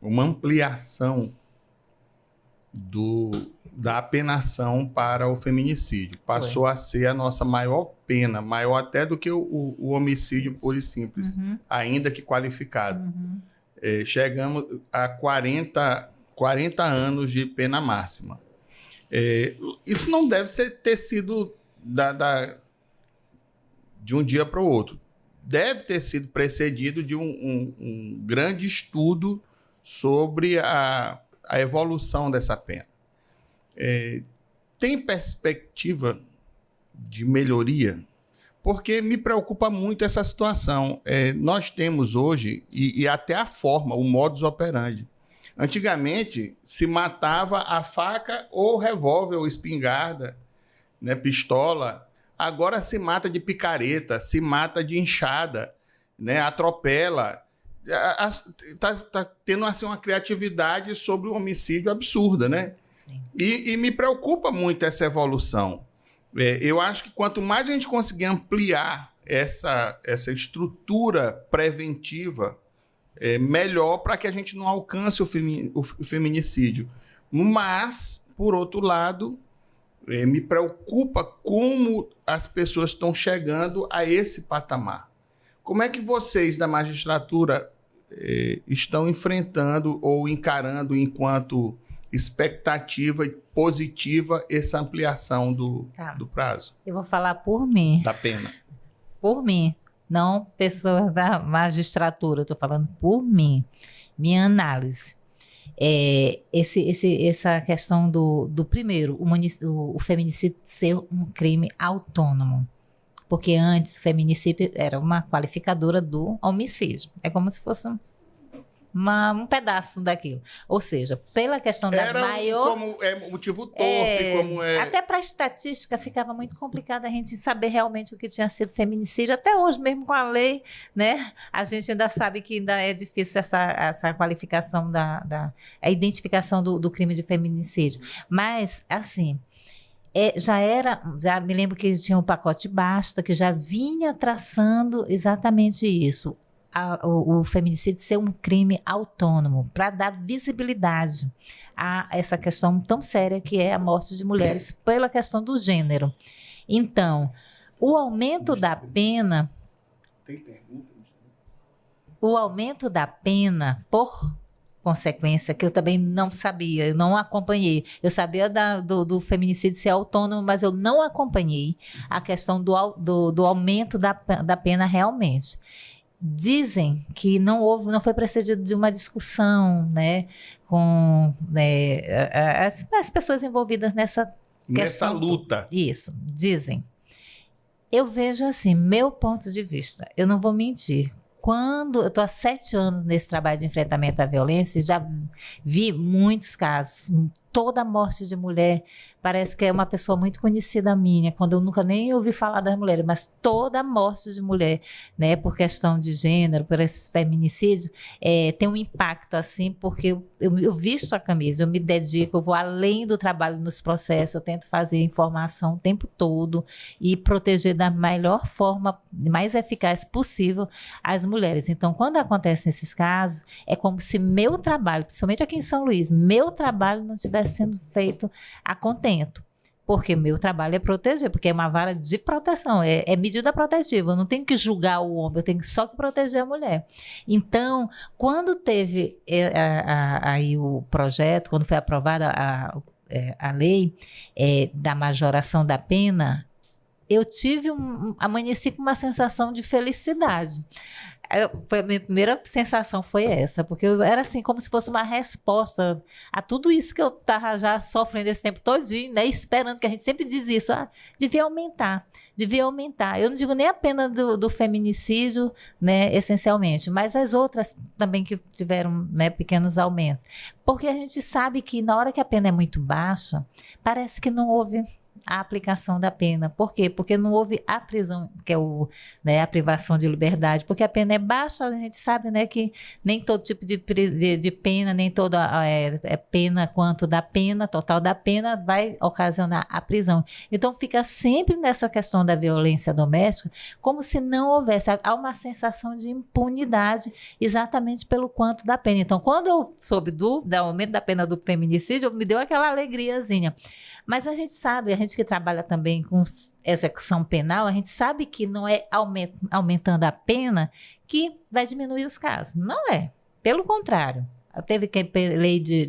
Speaker 2: ampliação da apenação para o feminicídio. Passou a ser a nossa maior pena, maior até do que o homicídio puro e simples, ainda que qualificado. Chegamos a 40 anos de pena máxima. Isso não deve ter sido de um dia para o outro. Deve ter sido precedido de um grande estudo sobre a evolução dessa pena. Tem perspectiva de melhoria? Porque me preocupa muito essa situação. Nós temos hoje, e até a forma, o modus operandi. Antigamente, se matava a faca ou revólver ou espingarda, né, pistola. Agora se mata de picareta, se mata de enxada, né, atropela. Tá tendo assim, uma criatividade sobre o homicídio absurda, né?
Speaker 3: Sim.
Speaker 2: E me preocupa muito essa evolução. Eu acho que quanto mais a gente conseguir ampliar essa estrutura preventiva, melhor para que a gente não alcance o feminicídio. Mas, por outro lado, me preocupa como as pessoas estão chegando a esse patamar. Como é que vocês da magistratura estão enfrentando ou encarando enquanto expectativa positiva essa ampliação do prazo?
Speaker 3: Eu vou falar por mim.
Speaker 2: Da pena.
Speaker 3: Por mim, não pessoas da magistratura, estou falando por mim. Minha análise. Essa questão do primeiro, o feminicídio ser um crime autônomo. porque antes o feminicídio era uma qualificadora do homicídio. É como se fosse um pedaço daquilo. Ou seja, pela questão da maior...
Speaker 2: como motivo torpe, como é...
Speaker 3: Até para a estatística ficava muito complicado a gente saber realmente o que tinha sido feminicídio. Até hoje, mesmo com a lei, né? A gente ainda sabe que ainda é difícil essa qualificação a identificação do crime de feminicídio. Mas, assim... já me lembro que tinha o pacote Basta, que já vinha traçando exatamente isso. O feminicídio ser um crime autônomo, para dar visibilidade a essa questão tão séria que é a morte de mulheres pela questão do gênero. Então, o aumento da pena... O aumento da pena por consequência, que eu também não sabia, eu não acompanhei. Eu sabia do feminicídio ser autônomo, mas eu não acompanhei a questão do aumento da pena realmente. Dizem que não foi precedido de uma discussão, né, com as pessoas envolvidas nessa questão,
Speaker 2: luta.
Speaker 3: Isso, dizem. Eu vejo assim, meu ponto de vista, eu não vou mentir. Quando eu estou há 7 anos nesse trabalho de enfrentamento à violência, já vi muitos casos. Toda morte de mulher parece que é uma pessoa muito conhecida minha, quando eu nunca nem ouvi falar das mulheres, mas toda morte de mulher, né, por questão de gênero, por esse feminicídio, tem um impacto assim, porque eu visto a camisa, eu me dedico, eu vou além do trabalho nos processos, eu tento fazer informação o tempo todo e proteger da melhor forma, mais eficaz possível as mulheres. Então, quando acontecem esses casos, é como se meu trabalho, principalmente aqui em São Luís, meu trabalho não tivesse sendo feito a contento, porque meu trabalho é proteger, porque é uma vara de proteção, é medida protetiva, eu não tenho que julgar o homem, eu tenho só que proteger a mulher. Então, quando teve aí o projeto, quando foi aprovada a lei da majoração da pena, eu amanheci com uma sensação de felicidade. A minha primeira sensação foi essa, porque era assim, como se fosse uma resposta a tudo isso que eu estava já sofrendo esse tempo todinho, né, esperando, que a gente sempre diz isso, devia aumentar. Eu não digo nem a pena do feminicídio, né, essencialmente, mas as outras também que tiveram, né, pequenos aumentos. Porque a gente sabe que na hora que a pena é muito baixa, parece que não houve a aplicação da pena. Por quê? Porque não houve a prisão, que é a privação de liberdade, porque a pena é baixa, a gente sabe, né, que nem todo tipo de pena, nem toda pena quanto da pena, total da pena, vai ocasionar a prisão. Então fica sempre nessa questão da violência doméstica, como se não houvesse, há uma sensação de impunidade exatamente pelo quanto da pena. Então, quando eu soube do aumento da pena do feminicídio, me deu aquela alegriazinha. Mas a gente sabe, a gente que trabalha também com execução penal, a gente sabe que não é aumentando a pena que vai diminuir os casos. Não é. Pelo contrário. Teve lei de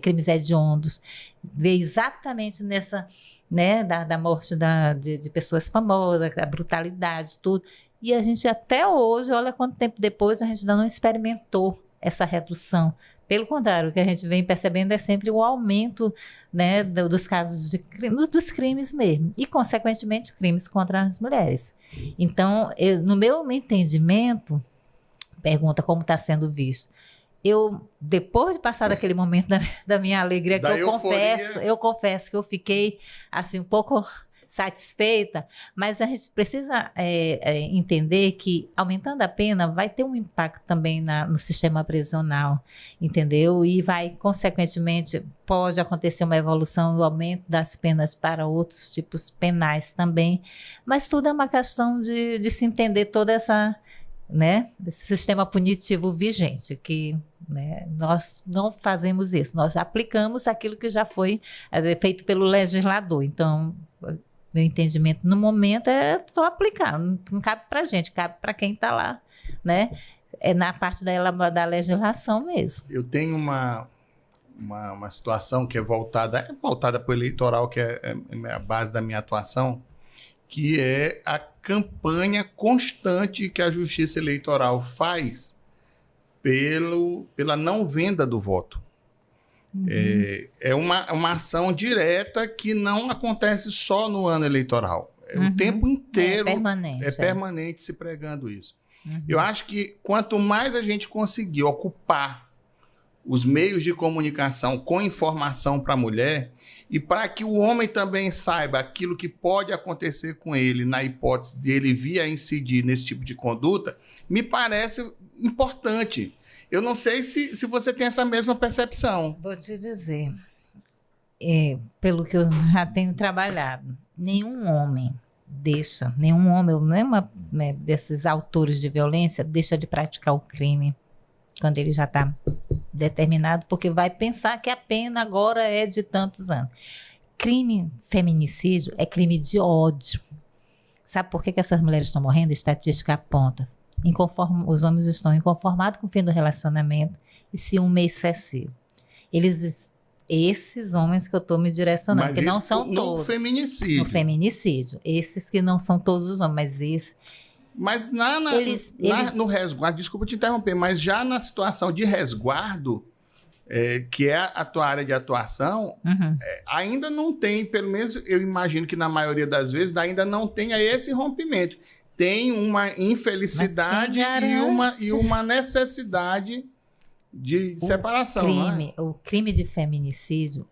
Speaker 3: crimes hediondos, veio exatamente nessa, né, da morte de pessoas famosas, a brutalidade, tudo. E a gente até hoje, olha quanto tempo depois, a gente ainda não experimentou essa redução. Pelo contrário, o que a gente vem percebendo é sempre o aumento, né, dos casos dos crimes mesmo, e, consequentemente, crimes contra as mulheres. Então, no meu entendimento, pergunta como está sendo visto. Depois de passar daquele momento da minha alegria, eu confesso que eu fiquei assim, um pouco satisfeita, mas a gente precisa entender que aumentando a pena vai ter um impacto também no sistema prisional, entendeu? E vai, consequentemente, pode acontecer uma evolução no aumento das penas para outros tipos penais também, mas tudo é uma questão de se entender toda essa, né, esse sistema punitivo vigente, que, né, nós não fazemos isso, nós aplicamos aquilo que já foi feito pelo legislador. Então, meu entendimento no momento é só aplicar, não cabe para a gente, cabe para quem está lá, né? É na parte da legislação mesmo.
Speaker 2: Eu tenho uma situação que é voltada para o eleitoral, que é a base da minha atuação, que é a campanha constante que a Justiça Eleitoral faz pela não venda do voto. Uhum. É uma ação direta que não acontece só no ano eleitoral. o tempo inteiro.
Speaker 3: É
Speaker 2: permanente se pregando isso.
Speaker 3: Uhum.
Speaker 2: Eu acho que quanto mais a gente conseguir ocupar os meios de comunicação com informação para a mulher, e para que o homem também saiba aquilo que pode acontecer com ele, na hipótese de ele vir a incidir nesse tipo de conduta, me parece importante. Eu não sei se você tem essa mesma percepção.
Speaker 3: Vou te dizer, pelo que eu já tenho trabalhado, nenhum homem, né, desses autores de violência, deixa de praticar o crime quando ele já está determinado, porque vai pensar que a pena agora é de tantos anos. Feminicídio é crime de ódio. Sabe por que essas mulheres estão morrendo? A estatística aponta. Os homens estão inconformados com o fim do relacionamento e ciúme excessivo. Esses homens que eu estou me direcionando, que não são todos.
Speaker 2: No
Speaker 3: feminicídio. Esses que não são todos os homens, mas esses...
Speaker 2: Mas no resguardo, desculpa te interromper, mas já na situação de resguardo, que é a tua área de atuação, ainda não tem, pelo menos eu imagino que na maioria das vezes, ainda não tenha esse rompimento. Tem uma infelicidade e uma necessidade de separação.
Speaker 3: O crime de feminicídio,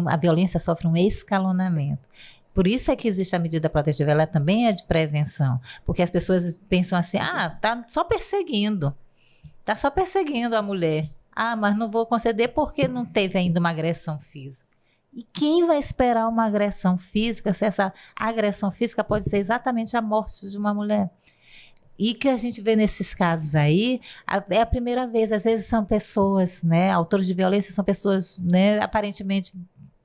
Speaker 3: a violência sofre um escalonamento. Por isso é que existe a medida protetiva, ela também é de prevenção, porque as pessoas pensam assim, tá só perseguindo a mulher, mas não vou conceder porque não teve ainda uma agressão física. E quem vai esperar uma agressão física, se essa agressão física pode ser exatamente a morte de uma mulher? E que a gente vê nesses casos aí, é a primeira vez, às vezes são pessoas, né, autores de violência são pessoas, né, aparentemente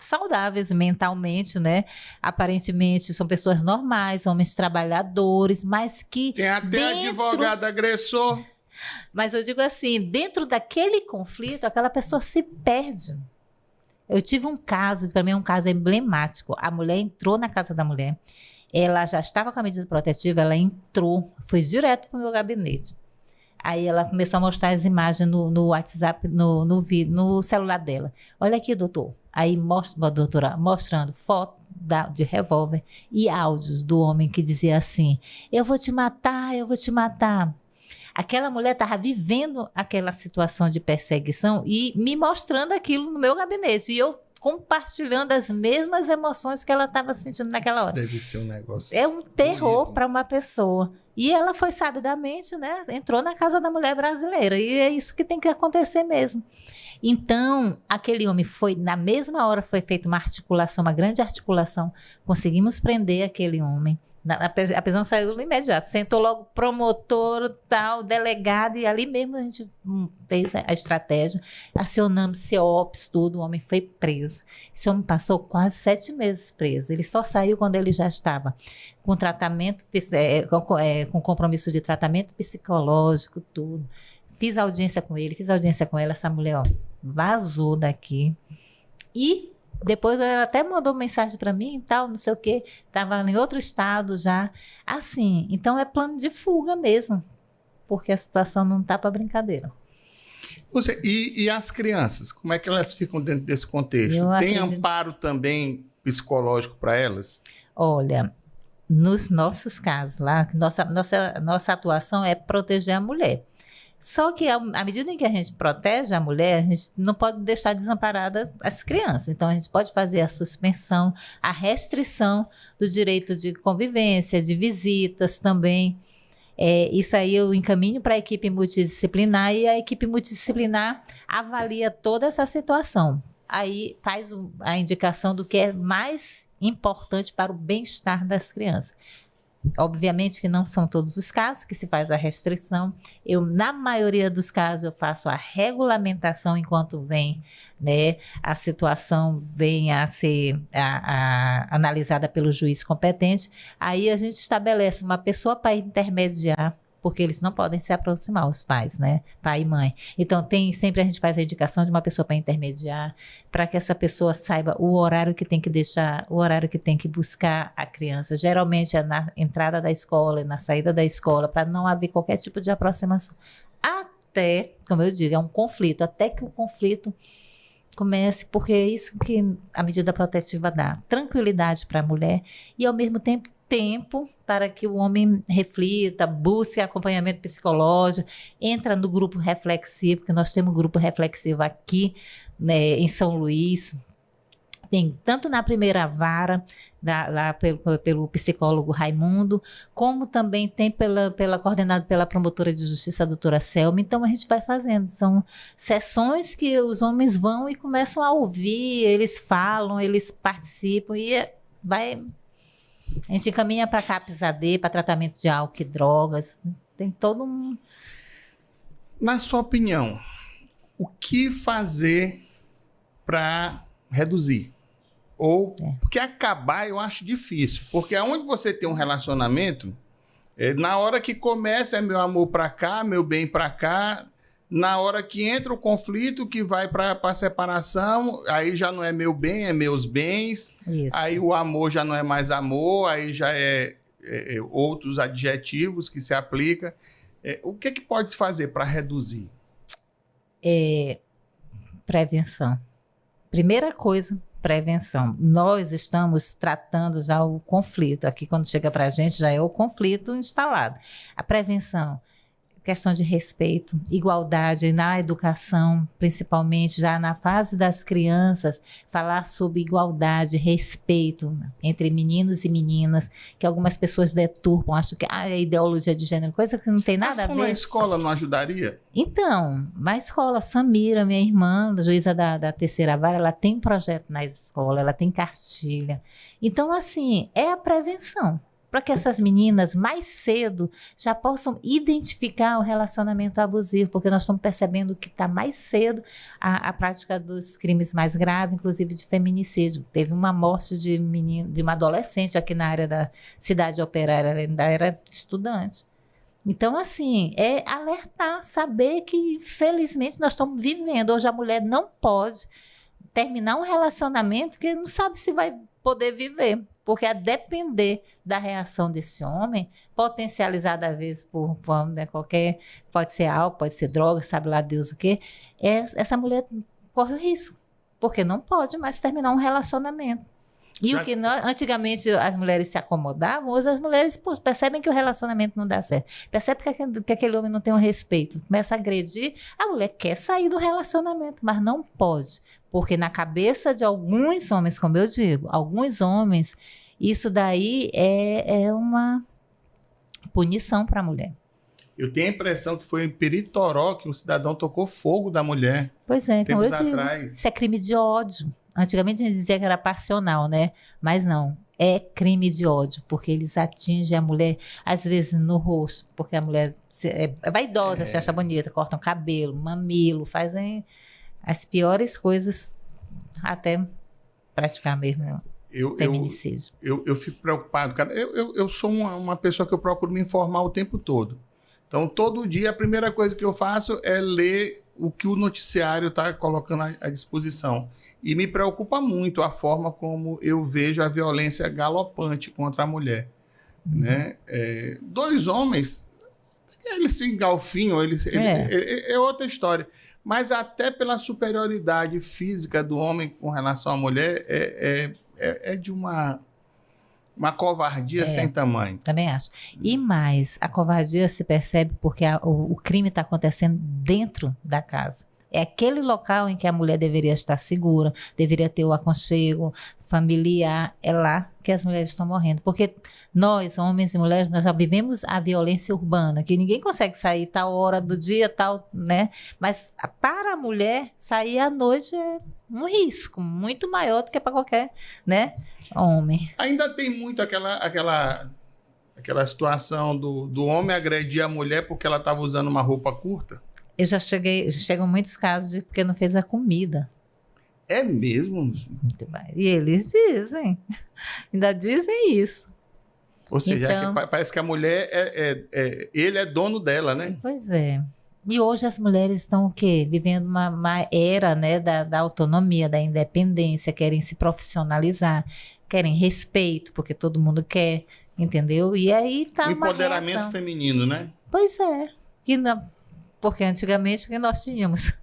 Speaker 3: saudáveis mentalmente, né? Aparentemente são pessoas normais, homens trabalhadores, mas que
Speaker 2: tem até advogado agressor.
Speaker 3: Mas eu digo assim, dentro daquele conflito, aquela pessoa se perde. Eu tive um caso, que para mim é um caso emblemático. A mulher entrou na casa da mulher, ela já estava com a medida protetiva, ela entrou, foi direto para o meu gabinete. Aí ela começou a mostrar as imagens no WhatsApp, no celular dela. Olha aqui, doutor. Aí doutora, mostrando foto de revólver e áudios do homem que dizia assim, eu vou te matar, eu vou te matar. Aquela mulher estava vivendo aquela situação de perseguição e me mostrando aquilo no meu gabinete. E eu compartilhando as mesmas emoções que ela estava sentindo naquela hora.
Speaker 2: Deve ser um negócio.
Speaker 3: É um terror para uma pessoa. E ela foi sabidamente, né? Entrou na casa da mulher brasileira. E é isso que tem que acontecer mesmo. Então, aquele homem foi, na mesma hora foi feita uma articulação, uma grande articulação. Conseguimos prender aquele homem. A prisão saiu no imediato. Sentou logo promotor, tal, delegado, e ali mesmo a gente fez a estratégia. Acionamos CEOPS, tudo, o homem foi preso. Esse homem passou quase 7 meses preso. Ele só saiu quando ele já estava com tratamento, com compromisso de tratamento psicológico, tudo. Fiz audiência com ele, essa mulher, vazou daqui. E depois ela até mandou mensagem para mim e tal, não sei o quê. Estava em outro estado já. Assim, então é plano de fuga mesmo, porque a situação não está para brincadeira.
Speaker 2: E as crianças, como é que elas ficam dentro desse contexto? Tem amparo também psicológico para elas?
Speaker 3: Olha, nos nossos casos lá, nossa atuação é proteger a mulher. Só que, à medida em que a gente protege a mulher, a gente não pode deixar desamparadas as crianças. Então, a gente pode fazer a suspensão, a restrição do direito de convivência, de visitas também. Isso aí eu encaminho para a equipe multidisciplinar e a equipe multidisciplinar avalia toda essa situação. Aí faz a indicação do que é mais importante para o bem-estar das crianças. Obviamente que não são todos os casos que se faz a restrição. Na maioria dos casos, eu faço a regulamentação enquanto vem, né, a situação vem a ser analisada pelo juiz competente. Aí a gente estabelece uma pessoa para intermediar, porque eles não podem se aproximar, os pais, né? Pai e mãe. Então, sempre a gente faz a indicação de uma pessoa para intermediar, para que essa pessoa saiba o horário que tem que deixar, o horário que tem que buscar a criança. Geralmente é na entrada da escola e na saída da escola, para não haver qualquer tipo de aproximação. Até, como eu digo, é um conflito, até que o conflito comece, porque é isso que a medida protetiva dá, tranquilidade para a mulher e, ao mesmo tempo para que o homem reflita, busque acompanhamento psicológico, entra no grupo reflexivo, que nós temos um grupo reflexivo aqui, né, em São Luís. Tem tanto na primeira vara, lá pelo psicólogo Raimundo, como também tem coordenado pela promotora de justiça, a doutora Selma. Então, a gente vai fazendo. São sessões que os homens vão e começam a ouvir, eles falam, eles participam e a gente encaminha para CAPS-AD, para tratamento de álcool e drogas. Tem todo um...
Speaker 2: Na sua opinião, o que fazer para reduzir? Ou, porque acabar eu acho difícil. Porque aonde você tem um relacionamento, na hora que começa é meu amor para cá, meu bem para cá. Na hora que entra o conflito, que vai para a separação, aí já não é meu bem, é meus bens. Isso. Aí o amor já não é mais amor, aí já é outros adjetivos que se aplicam. O que pode se fazer para reduzir?
Speaker 3: Prevenção. Primeira coisa, prevenção. Nós estamos tratando já o conflito. Aqui, quando chega para a gente, já é o conflito instalado. A prevenção, questão de respeito, igualdade na educação, principalmente já na fase das crianças, falar sobre igualdade, respeito entre meninos e meninas, que algumas pessoas deturpam, acham que é ideologia de gênero, coisa que não tem nada a ver.
Speaker 2: Na escola não ajudaria?
Speaker 3: Então, na escola, Samira, minha irmã, juíza da terceira vara, ela tem projeto na escola, ela tem cartilha. Então, assim, é a prevenção, para que essas meninas mais cedo já possam identificar o relacionamento abusivo, porque nós estamos percebendo que está mais cedo a prática dos crimes mais graves, inclusive de feminicídio. Teve uma morte de uma adolescente aqui na área da cidade operária, ela ainda era estudante. Então, assim, é alertar, saber que, infelizmente, nós estamos vivendo. Hoje a mulher não pode terminar um relacionamento que não sabe se vai poder viver, porque a depender da reação desse homem, potencializada às vezes por qualquer, pode ser álcool, pode ser droga, sabe lá Deus o quê, essa mulher corre o risco, porque não pode mais terminar um relacionamento. E o que antigamente as mulheres se acomodavam, hoje as mulheres percebem que o relacionamento não dá certo. Percebe que aquele homem não tem um respeito. Começa a agredir, a mulher quer sair do relacionamento, mas não pode. Porque na cabeça de alguns homens, como eu digo, alguns homens, isso daí é uma punição para a mulher.
Speaker 2: Eu tenho a impressão que foi em Peritoró que um cidadão tocou fogo da mulher.
Speaker 3: Pois é, como eu digo,
Speaker 2: atrás.
Speaker 3: Isso é crime de ódio. Antigamente a gente dizia que era passional, né? Mas não, é crime de ódio, porque eles atingem a mulher, às vezes no rosto, porque a mulher é vaidosa, se acha bonita, cortam cabelo, mamilo, fazem as piores coisas até praticar mesmo feminicídio.
Speaker 2: Eu fico preocupado, cara. Eu sou uma pessoa que eu procuro me informar o tempo todo. Então, todo dia, a primeira coisa que eu faço é ler o que o noticiário está colocando à disposição. E me preocupa muito a forma como eu vejo a violência galopante contra a mulher. Né? Dois homens, eles se engalfinham, é outra história. Mas até pela superioridade física do homem com relação à mulher, é de uma covardia sem tamanho.
Speaker 3: Também acho. E mais, a covardia se percebe porque o crime está acontecendo dentro da casa. É aquele local em que a mulher deveria estar segura, deveria ter o aconchego familiar. É lá que as mulheres estão morrendo. Porque nós, homens e mulheres, nós já vivemos a violência urbana, que ninguém consegue sair tal hora do dia, tal, né? Mas para a mulher, sair à noite é um risco muito maior do que para qualquer, né, homem.
Speaker 2: Ainda tem muito aquela situação do homem agredir a mulher porque ela estava usando uma roupa curta.
Speaker 3: Eu já chegam muitos casos de porque não fez a comida.
Speaker 2: É mesmo?
Speaker 3: Muito bem. E eles dizem, ainda dizem isso.
Speaker 2: Ou seja, então, parece que a mulher, ele é dono dela, né?
Speaker 3: Pois é. E hoje as mulheres estão o quê? Vivendo uma era, né, da autonomia, da independência, querem se profissionalizar, querem respeito, porque todo mundo quer, entendeu? E aí tá uma
Speaker 2: empoderamento feminino, né?
Speaker 3: Pois é. Porque antigamente o que nós tínhamos,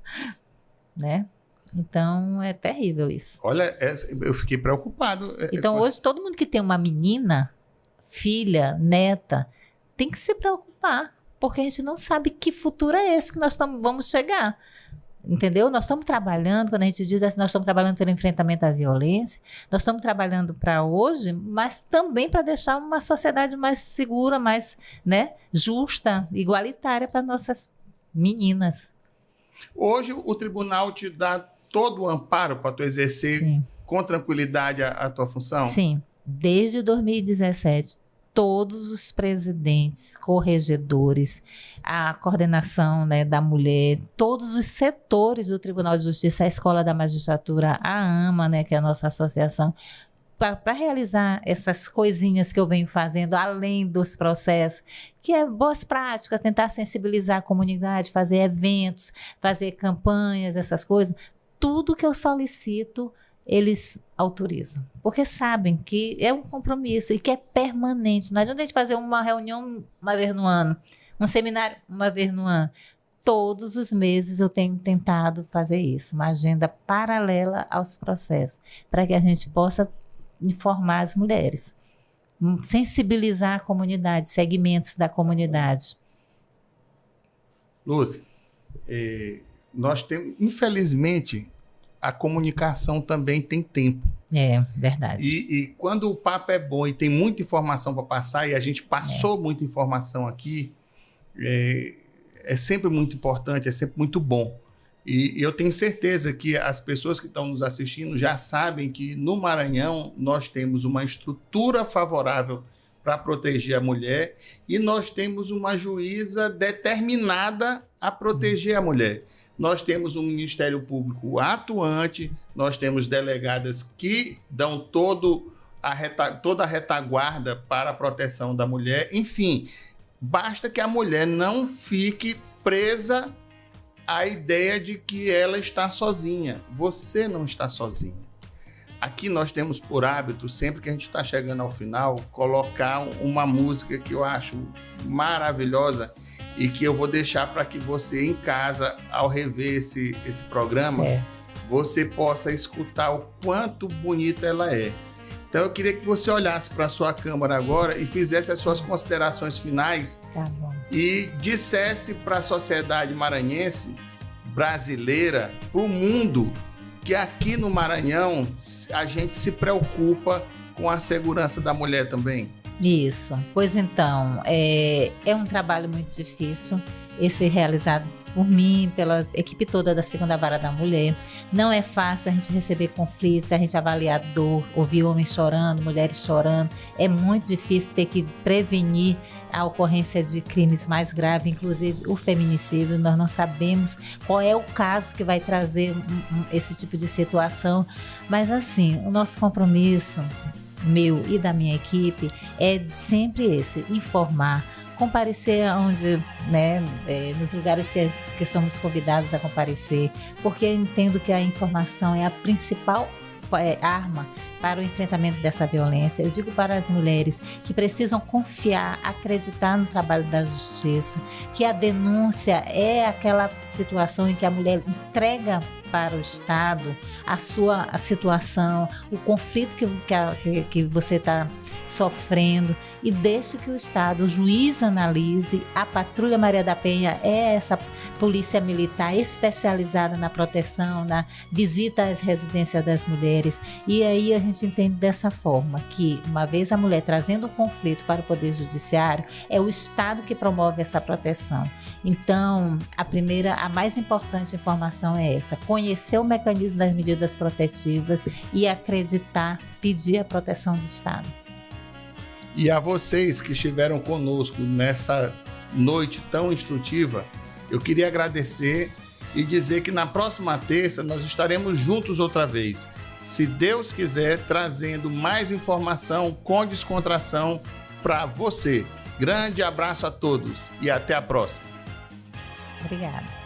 Speaker 3: né? Então, é terrível isso.
Speaker 2: Olha, eu fiquei preocupado.
Speaker 3: Então, hoje, todo mundo que tem uma menina, filha, neta, tem que se preocupar, porque a gente não sabe que futuro é esse que nós vamos chegar. Entendeu? Nós estamos trabalhando, quando a gente diz assim, nós estamos trabalhando pelo enfrentamento à violência, nós estamos trabalhando para hoje, mas também para deixar uma sociedade mais segura, mais, né, justa, igualitária para nossas meninas.
Speaker 2: Hoje o tribunal te dá todo o amparo para tu exercer
Speaker 3: Sim.
Speaker 2: com tranquilidade a tua função?
Speaker 3: Sim. Desde 2017, todos os presidentes, corregedores, a coordenação, né, da mulher, todos os setores do Tribunal de Justiça, a Escola da Magistratura, a AMA, né, que é a nossa associação, para realizar essas coisinhas que eu venho fazendo, além dos processos, que é boas práticas, tentar sensibilizar a comunidade, fazer eventos, fazer campanhas, essas coisas, tudo que eu solicito, eles autorizam, porque sabem que é um compromisso e que é permanente. Não adianta a gente fazer uma reunião uma vez no ano, um seminário uma vez no ano. Todos os meses eu tenho tentado fazer isso, uma agenda paralela aos processos, para que a gente possa informar as mulheres, sensibilizar a comunidade, segmentos da comunidade.
Speaker 2: Lúcia, nós temos, infelizmente, a comunicação também tem tempo.
Speaker 3: É, verdade.
Speaker 2: E quando o papo é bom e tem muita informação para passar, e a gente passou muita informação aqui, é sempre muito importante, é sempre muito bom. E eu tenho certeza que as pessoas que estão nos assistindo já sabem que no Maranhão nós temos uma estrutura favorável para proteger a mulher e nós temos uma juíza determinada a proteger a mulher. Nós temos um Ministério Público atuante, nós temos delegadas que dão toda a retaguarda para a proteção da mulher. Enfim, basta que a mulher não fique presa à ideia de que ela está sozinha. Você não está sozinha. Aqui nós temos por hábito, sempre que a gente está chegando ao final, colocar uma música que eu acho maravilhosa e que eu vou deixar para que você em casa, ao rever esse programa, você possa escutar o quanto bonita ela é. Então eu queria que você olhasse para a sua câmera agora e fizesse as suas considerações finais.
Speaker 3: Tá bom.
Speaker 2: E dissesse para a sociedade maranhense, brasileira, para o mundo, que aqui no Maranhão a gente se preocupa com a segurança da mulher também.
Speaker 3: Isso. Pois então, é um trabalho muito difícil esse realizado por mim, pela equipe toda da Segunda Vara da Mulher. Não é fácil a gente receber conflitos, a gente avaliar dor, ouvir homens chorando, mulheres chorando. É muito difícil ter que prevenir a ocorrência de crimes mais graves, inclusive o feminicídio. Nós não sabemos qual é o caso que vai trazer esse tipo de situação. Mas assim, o nosso compromisso, meu e da minha equipe, é sempre esse: informar, comparecer onde, né, nos lugares que estamos convidados a comparecer, porque eu entendo que a informação é a principal arma para o enfrentamento dessa violência. Eu digo para as mulheres que precisam confiar, acreditar no trabalho da justiça, que a denúncia é aquela situação em que a mulher entrega para o Estado a sua situação, o conflito que você está sofrendo, e deixe que o Estado, o juiz analise. A Patrulha Maria da Penha é essa polícia militar especializada na proteção, na visita às residências das mulheres, e aí a gente entende dessa forma que, uma vez a mulher trazendo o conflito para o Poder Judiciário, é o Estado que promove essa proteção. Então, a mais importante informação é essa: conhecer o mecanismo das medidas protetivas e acreditar, pedir a proteção do Estado.
Speaker 2: E a vocês que estiveram conosco nessa noite tão instrutiva, eu queria agradecer e dizer que na próxima terça nós estaremos juntos outra vez, se Deus quiser, trazendo mais informação com descontração para você. Grande abraço a todos e até a próxima.
Speaker 3: Obrigada.